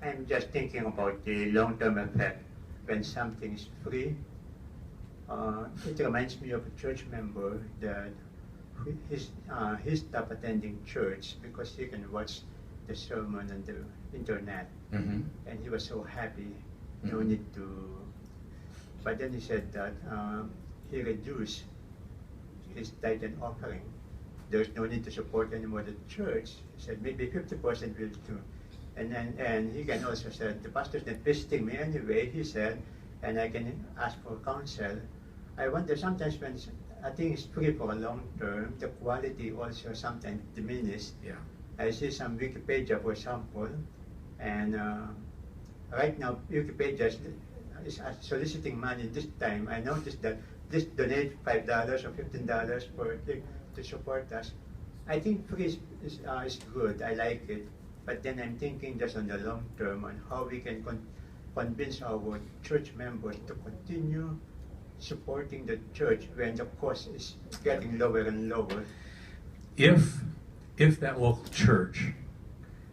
I'm just thinking about the long-term effect when something is free. It reminds me of a church member that he stopped attending church because he can watch the sermon on the internet. Mm-hmm. And he was so happy, no need to. But then he said that he reduced his tithe and offering. There's no need to support anymore the church. He said maybe 50% will do. And he can also said, the pastor's not visiting me anyway, he said, and I can ask for counsel. I wonder sometimes when I think it's free for a long term, the quality also sometimes diminishes. Yeah. I see some Wikipedia, for example, and right now Wikipedia is soliciting money this time. I noticed that this donate $5 or $15 per thing to support us. I think free is good, I like it, but then I'm thinking just on the long term on how we can convince our church members to continue supporting the church when the cost is getting lower and lower. If that local church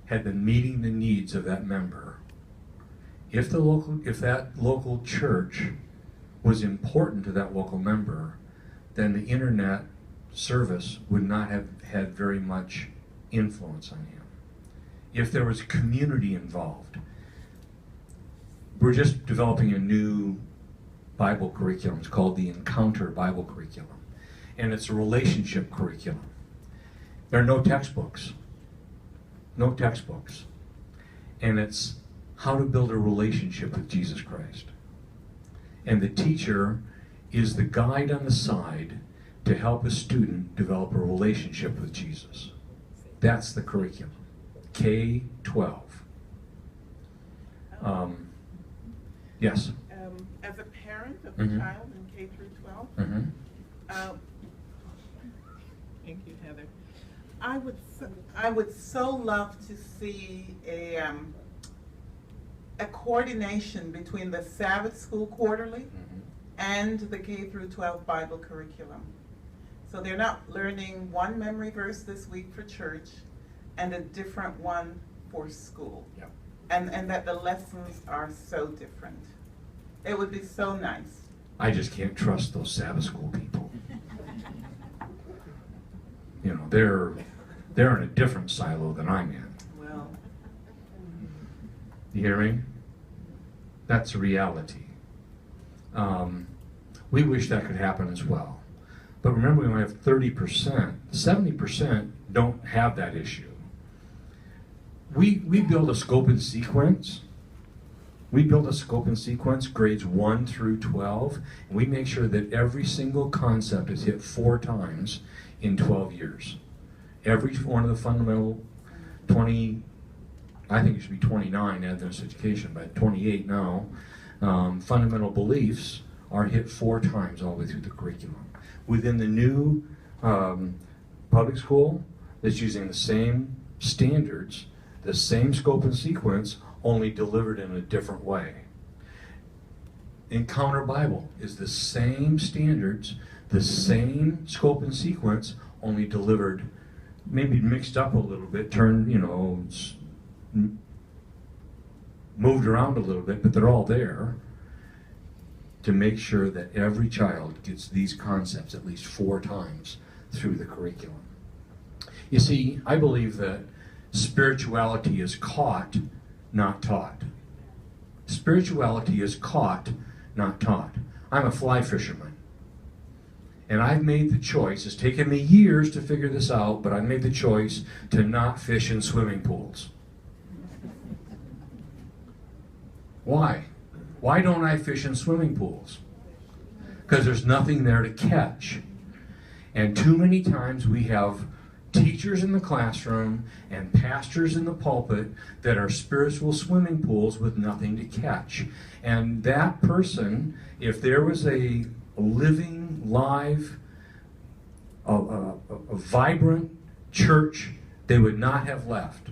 had been meeting the needs of that member, if that local church was important to that local member, then the internet service would not have had very much influence on him. If there was community involved, we're just developing a new Bible curriculum. It's called the Encounter Bible Curriculum. And it's a relationship curriculum. There are no textbooks. No textbooks. And it's how to build a relationship with Jesus Christ. And the teacher is the guide on the side to help a student develop a relationship with Jesus. That's the curriculum. K-12. Yes? As a parent of a child in K through 12, thank you, Heather. I would so love to see a coordination between the Sabbath School Quarterly and the K through 12 Bible curriculum. So they're not learning one memory verse this week for church and a different one for school. Yep. And that the lessons are so different. It would be so nice. I just can't trust those Sabbath school people. You know, they're in a different silo than I'm in. Well, you hear me? That's a reality. We wish that could happen as well. But remember, we only have 30%. 70% don't have that issue. We build a scope and sequence. We build a scope and sequence, grades 1 through 12, and we make sure that every single concept is hit 4 times in 12 years. Every one of the fundamental 20, I think it should be 29 Adventist education, but 28 now, fundamental beliefs are hit 4 times all the way through the curriculum. Within the new public school that's using the same standards, the same scope and sequence, only delivered in a different way. Encounter Bible is the same standards, the same scope and sequence, only delivered, maybe mixed up a little bit, turned, moved around a little bit, but they're all there to make sure that every child gets these concepts at least 4 times through the curriculum. You see, I believe that spirituality is caught, not taught. Spirituality is caught, not taught. I'm a fly fisherman. And I've made the choice, it's taken me years to figure this out, but I've made the choice to not fish in swimming pools. Why? Why don't I fish in swimming pools? Because there's nothing there to catch. And too many times we have teachers in the classroom and pastors in the pulpit that are spiritual swimming pools with nothing to catch. And that person, if there was a living, live, a vibrant church, they would not have left.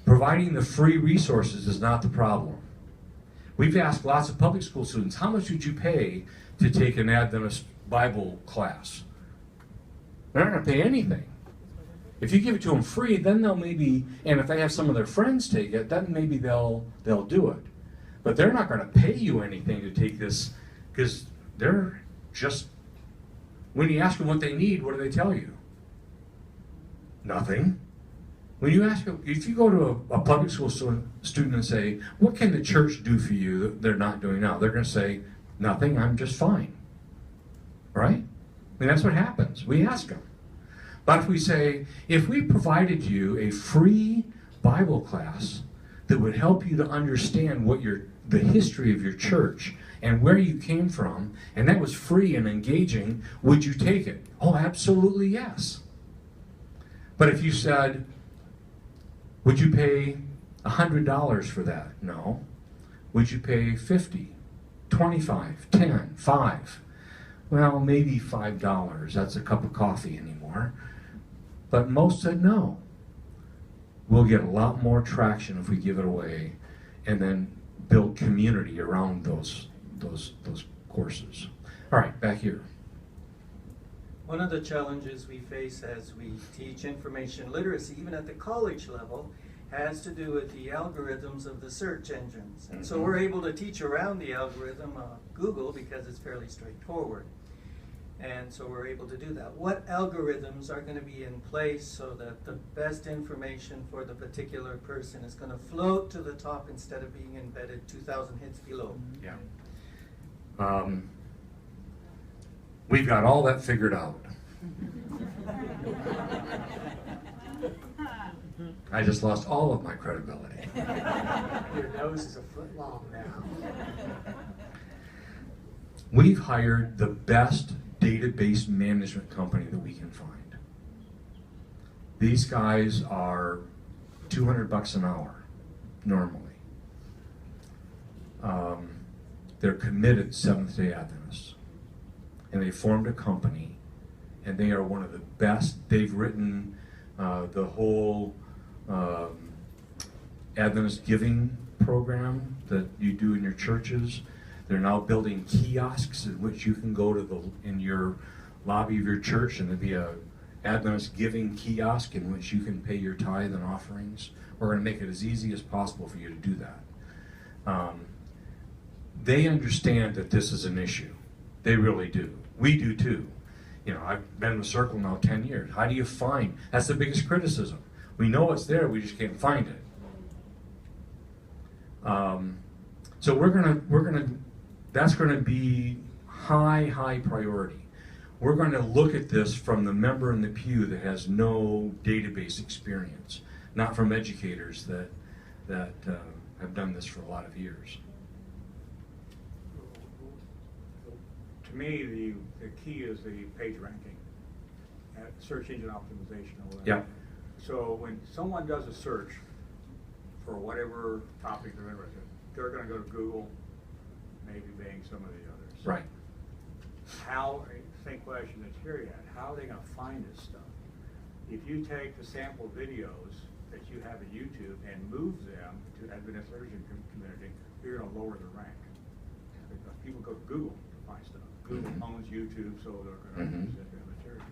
Providing the free resources is not the problem. We've asked lots of public school students, how much would you pay to take an Adventist Bible class? They're not going to pay anything. If you give it to them free, then they'll maybe, and if they have some of their friends take it, then maybe they'll do it. But they're not going to pay you anything to take this, because they're just, when you ask them what they need, what do they tell you? Nothing. When you ask, if you go to a public school student and say, what can the church do for you that they're not doing now? They're going to say, nothing, I'm just fine. Right? I mean, that's what happens. We ask them. But if we say, if we provided you a free Bible class that would help you to understand what the history of your church and where you came from, and that was free and engaging, would you take it? Oh, absolutely yes. But if you said, would you pay $100 for that? No. Would you pay $50, $25, $10, $5? Well, maybe $5. That's a cup of coffee anymore. But most said no. We'll get a lot more traction if we give it away and then build community around those courses. All right, back here. One of the challenges we face as we teach information literacy, even at the college level, has to do with the algorithms of the search engines. And so we're able to teach around the algorithm of Google because it's fairly straightforward. And so we're able to do that. What algorithms are going to be in place so that the best information for the particular person is going to float to the top instead of being embedded 2,000 hits below? Yeah. We've got all that figured out. I just lost all of my credibility. Your nose is a foot long now. We've hired the best database management company that we can find. These guys are $200 an hour, normally. They're committed Seventh-day Adventists. And they formed a company, and they are one of the best. They've written the whole Adventist giving program that you do in your churches. They're now building kiosks in which you can go to in your lobby of your church, and there'll be a Adventist giving kiosk in which you can pay your tithe and offerings. We're going to make it as easy as possible for you to do that. They understand that this is an issue. They really do. We do too. You know, I've been with Circle now 10 years. How do you find? That's the biggest criticism. We know it's there, we just can't find it. So that's gonna be high priority. We're going to look at this from the member in the pew that has no database experience, not from educators that have done this for a lot of years. To me, the key is the page ranking, search engine optimization or whatever. Yeah. So when someone does a search for whatever topic they're interested in, they're going to go to Google, maybe being some of the others. Right. How, same question that Terry had, how are they gonna find this stuff? If you take the sample videos that you have at YouTube and move them to Adventist Learning Community, you're gonna lower the rank. Because people go to Google to find stuff. Google owns YouTube, so they're gonna use that material.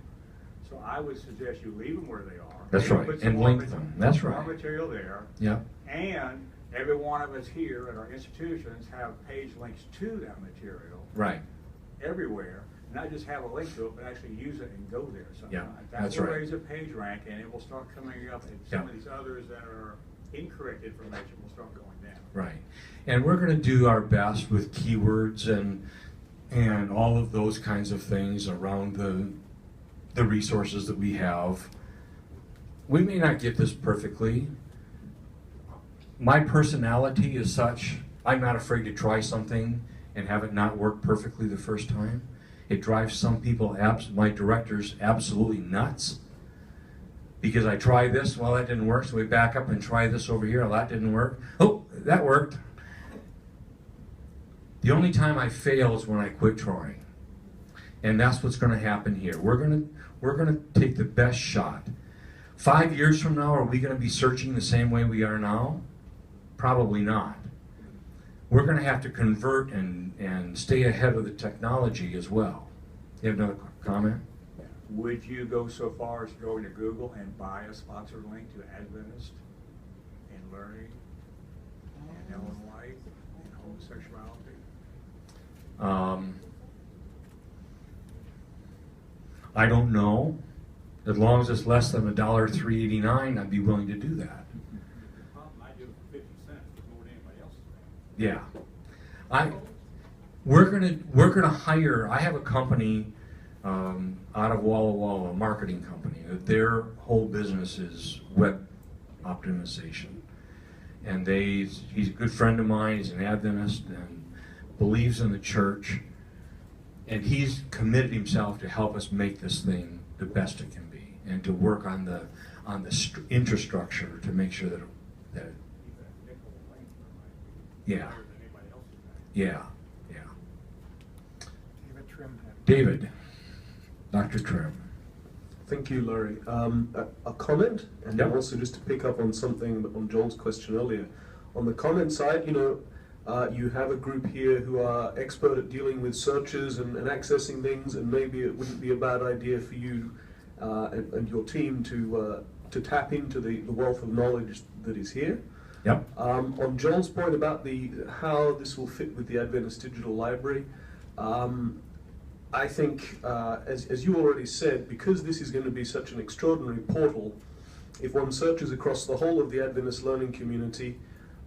So I would suggest you leave them where they are. That's Maybe right, put some and more link them. That's more right. material there. Yeah. And every one of us here at our institutions have page links to that material. Right. Everywhere, not just have a link to it, but actually use it and go there sometimes. Yeah, That that's will right. raise a page rank, and it will start coming up, and some of these others that are incorrect information will start going down. Right. And we're going to do our best with keywords and all of those kinds of things around the resources that we have. We may not get this perfectly. My personality is such, I'm not afraid to try something and have it not work perfectly the first time. It drives some people, my directors, absolutely nuts. Because I try this, well, that didn't work, so we back up and try this over here, well, that didn't work. Oh, that worked. The only time I fail is when I quit trying. And that's what's going to happen here. We're going to take the best shot. 5 years from now, are we going to be searching the same way we are now? Probably not. We're going to have to convert and stay ahead of the technology as well. You have another comment? Would you go so far as going to Google and buy a sponsored link to Adventist and Learning and Ellen White and homosexuality? I don't know. As long as it's less than $3.89, I'd be willing to do that. I do 50 cents more than anybody else is paying. Yeah. We're gonna hire, I have a company out of Walla Walla, a marketing company. Their whole business is web optimization. And he's a good friend of mine, he's an Adventist and believes in the church. And he's committed himself to help us make this thing the best it can be and to work on the infrastructure to make sure that yeah. Yeah. David Trim. David, Dr. Trim. Thank you, Larry. A comment, and then also just to pick up on something on Joel's question earlier. On the comment side, you have a group here who are expert at dealing with searches and accessing things, and maybe it wouldn't be a bad idea for you and your team to tap into the wealth of knowledge that is here. Yep. On Joel's point about how this will fit with the Adventist Digital Library, I think, as you already said, because this is going to be such an extraordinary portal, if one searches across the whole of the Adventist learning community,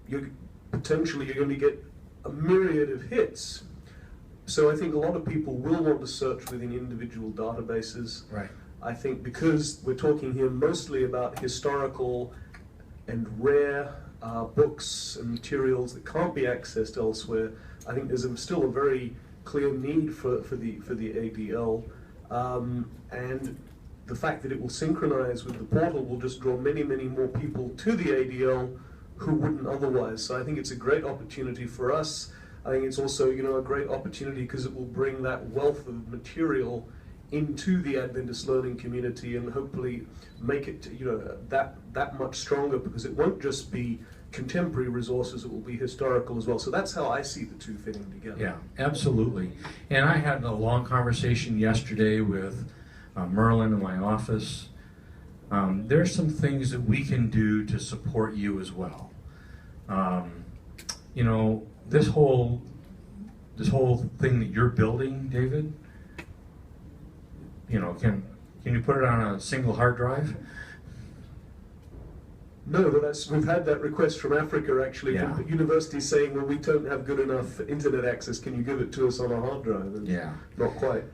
you're going to get a myriad of hits. So I think a lot of people will want to search within individual databases. Right. I think because we're talking here mostly about historical and rare books and materials that can't be accessed elsewhere, I think there's still a very clear need for the ADL, and the fact that it will synchronize with the portal will just draw many more people to the ADL who wouldn't otherwise. So I think it's a great opportunity for us. I think it's also a great opportunity because it will bring that wealth of material into the Adventist learning community and hopefully make it that much stronger, because it won't just be contemporary resources, it will be historical as well. So that's how I see the two fitting together. Yeah, absolutely. And I had a long conversation yesterday with Merlin in my office. There's some things that we can do to support you as well. This whole thing that you're building, David, can you put it on a single hard drive? No, but we've had that request from Africa actually, Yeah. from universities saying, well, we don't have good enough internet access, can you give it to us on a hard drive? And Yeah. not quite.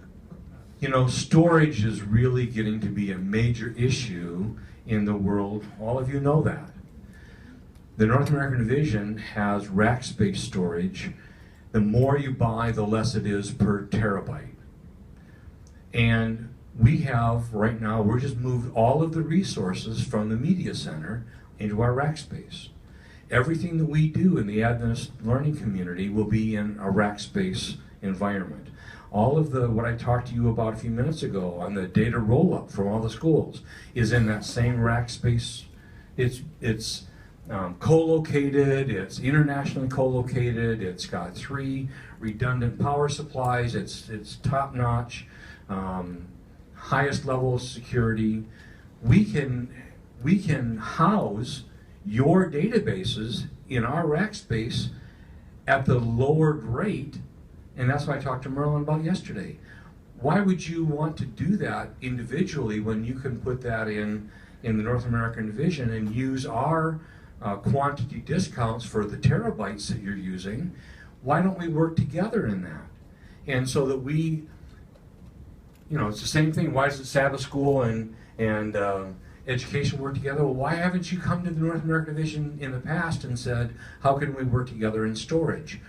Storage is really getting to be a major issue in the world. All of you know that. The North American Division has rack space storage. The more you buy, the less it is per terabyte. And we have, right now, we're just moved all of the resources from the media center into our rack space. everything that we do in the Adventist learning community will be in a Rackspace environment. All of what I talked to you about a few minutes ago on the data roll-up from all the schools is in that same Rackspace. It's co-located, it's internationally co-located, it's got 3 redundant power supplies, it's top-notch, highest level of security. We can house your databases in our Rackspace at the lowered rate, and that's what I talked to Merlin about yesterday. Why would you want to do that individually when you can put that in the North American division and use our quantity discounts for the terabytes that you're using? Why don't we work together in that? And so that we, it's the same thing. Why does the Sabbath school and education work together? Well, why haven't you come to the North American division in the past and said, how can we work together in storage?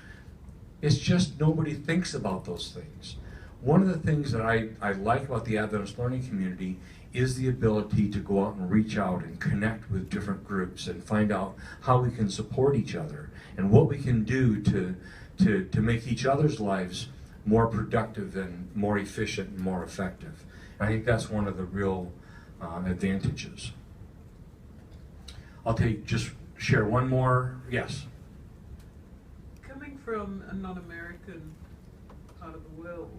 It's just nobody thinks about those things. One of the things that I like about the Adventist learning community is the ability to go out and reach out and connect with different groups and find out how we can support each other and what we can do to make each other's lives more productive and more efficient and more effective. I think that's one of the real advantages. I'll just share one more. Yes. Coming from a non-American part of the world,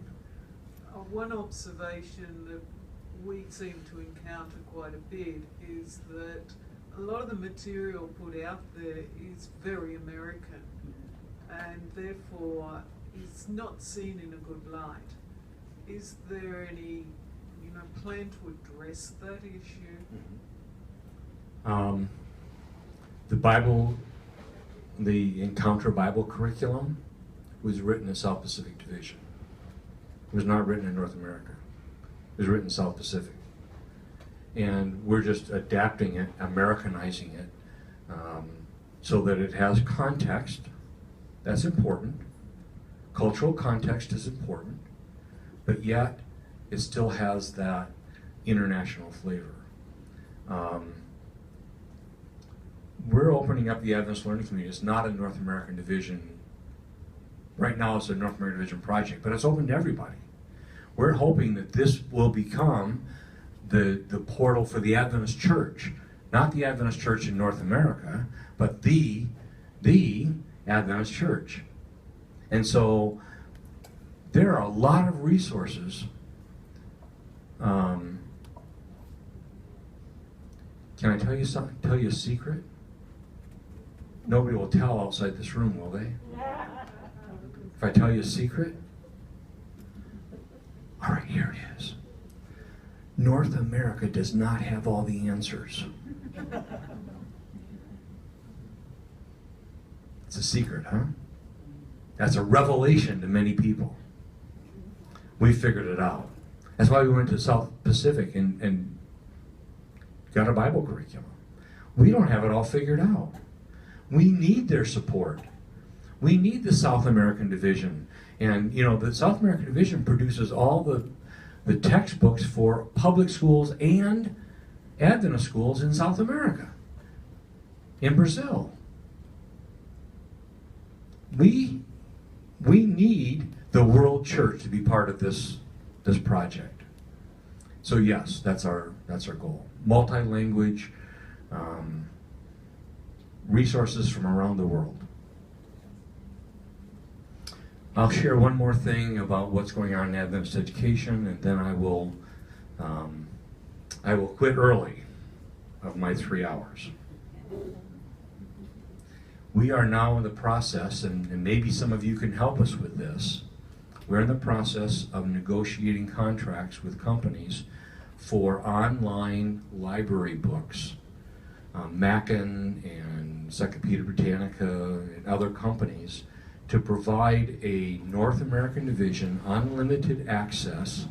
one observation that we seem to encounter quite a bit is that a lot of the material put out there is very American and therefore is not seen in a good light. Is there any plan to address that issue? The Bible, the Encounter Bible curriculum was written in South Pacific Division. It was not written in North America. It was written in South Pacific. And we're just adapting it, Americanizing it, so that it has context. That's important. Cultural context is important, but yet it still has that international flavor. We're opening up the Adventist Learning Community. It's not a North American division. Right now it's a North American division project, but it's open to everybody. We're hoping that this will become the portal for the Adventist Church. Not the Adventist Church in North America, but the Adventist Church. And so there are a lot of resources. Can I tell you something? Tell you a secret? Nobody will tell outside this room, will they? If I tell you a secret? All right, here it is. North America does not have all the answers. It's a secret, huh? That's a revelation to many people. We figured it out. That's why we went to South Pacific and got a Bible curriculum. We don't have it all figured out. We need their support. We need the South American Division. And, the South American Division produces all the textbooks for public schools and Adventist schools in South America, in Brazil. We need the world church to be part of this project. So yes, that's our goal. Multi-language, resources from around the world. I'll share one more thing about what's going on in Adventist education, and then I will quit early of my 3 hours. We are now in the process, and maybe some of you can help us with this. We're in the process of negotiating contracts with companies for online library books. Mackin and Encyclopedia Britannica and other companies to provide a North American division unlimited access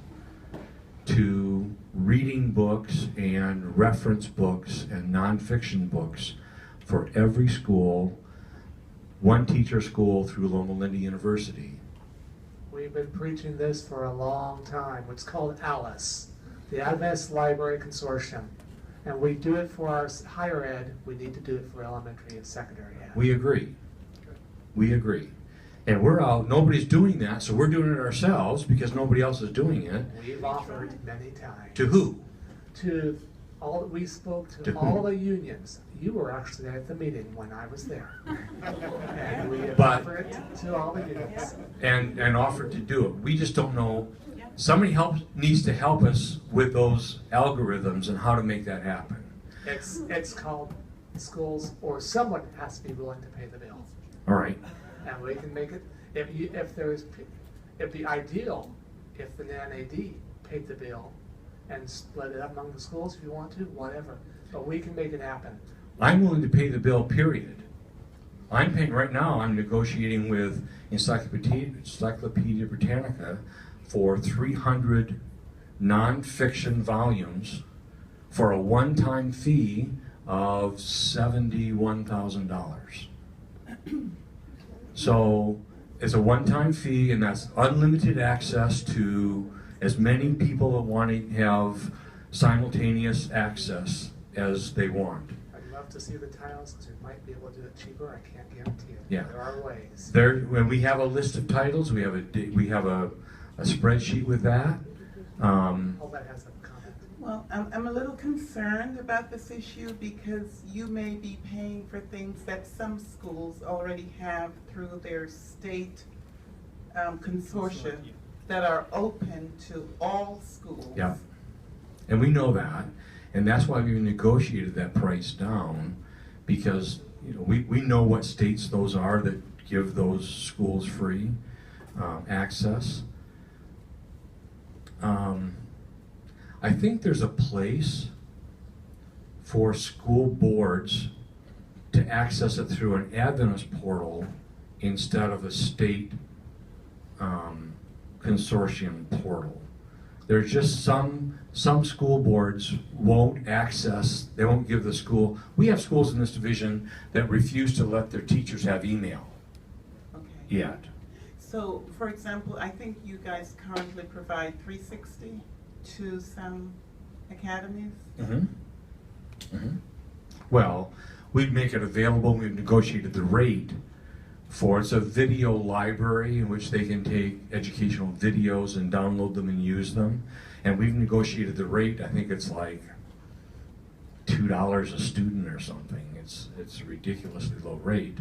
to reading books and reference books and nonfiction books for every school, one teacher school through Loma Linda University. We've been preaching this for a long time. It's called ALICE, the Adventist Library Consortium. And we do it for our higher ed, we need to do it for elementary and secondary ed. We agree. We agree. And we're out, nobody's doing that, so we're doing it ourselves because nobody else is doing it. We've offered many times. To who? To all, we spoke To to who? all the unions. You were actually at the meeting when I was there. And we have But- offered it to all the unions. And offered to do it. We just don't know. Somebody needs to help us with those algorithms and how to make that happen. It's called schools, or someone has to be willing to pay the bill. All right. And we can make it, if the ideal, if the NAD paid the bill and split it up among the schools if you want to, whatever. But we can make it happen. I'm willing to pay the bill, period. I'm paying, right now, I'm negotiating with Encyclopedia Britannica for 300 nonfiction volumes for a one-time fee of $71,000. So it's a one-time fee, and that's unlimited access to as many people that want to have simultaneous access as they want. I'd love to see the titles, because we might be able to do it cheaper. I can't guarantee it. Yeah. There are ways. When we have a list of titles, we have a spreadsheet with that. All that has a comment. Well, I'm a little concerned about this issue because you may be paying for things that some schools already have through their state consortia that are open to all schools. Yeah. And we know that, and that's why we negotiated that price down, because we know what states those are that give those schools free access. I think there's a place for school boards to access it through an Adventist portal instead of a state consortium portal. There's just some school boards won't access, they won't give the school. We have schools in this division that refuse to let their teachers have email yet. So, for example, I think you guys currently provide 360 to some academies. Well, we'd make it available. We've negotiated the rate for it's a video library in which they can take educational videos and download them and use them. And we've negotiated the rate. I think it's like $2 a student or something. It's a ridiculously low rate.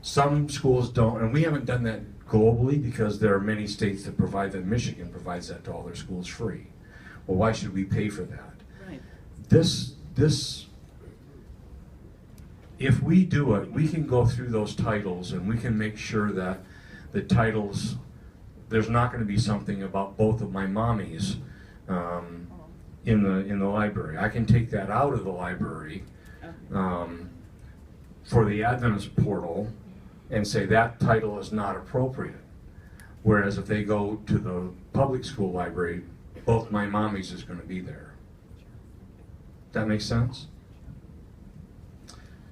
Some schools don't, and we haven't done that globally because there are many states that provide that. Michigan provides that to all their schools free. Well, why should we pay for that? Right. If we do it, we can go through those titles and we can make sure that the titles, there's not going to be something about both of my mommies in the library. I can take that out of the library for the Adventist portal and say that title is not appropriate. Whereas if they go to the public school library, both my mommies is going to be there. That makes sense?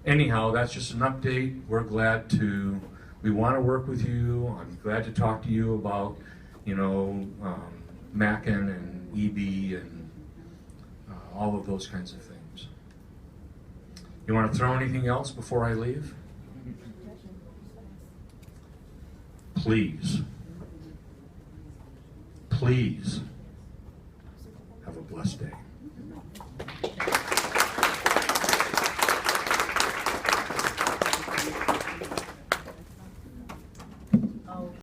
Anyhow, that's just an update. We want to work with you. I'm glad to talk to you about, Mackin and EB and all of those kinds of things. You want to throw anything else before I leave? Please have a blessed day.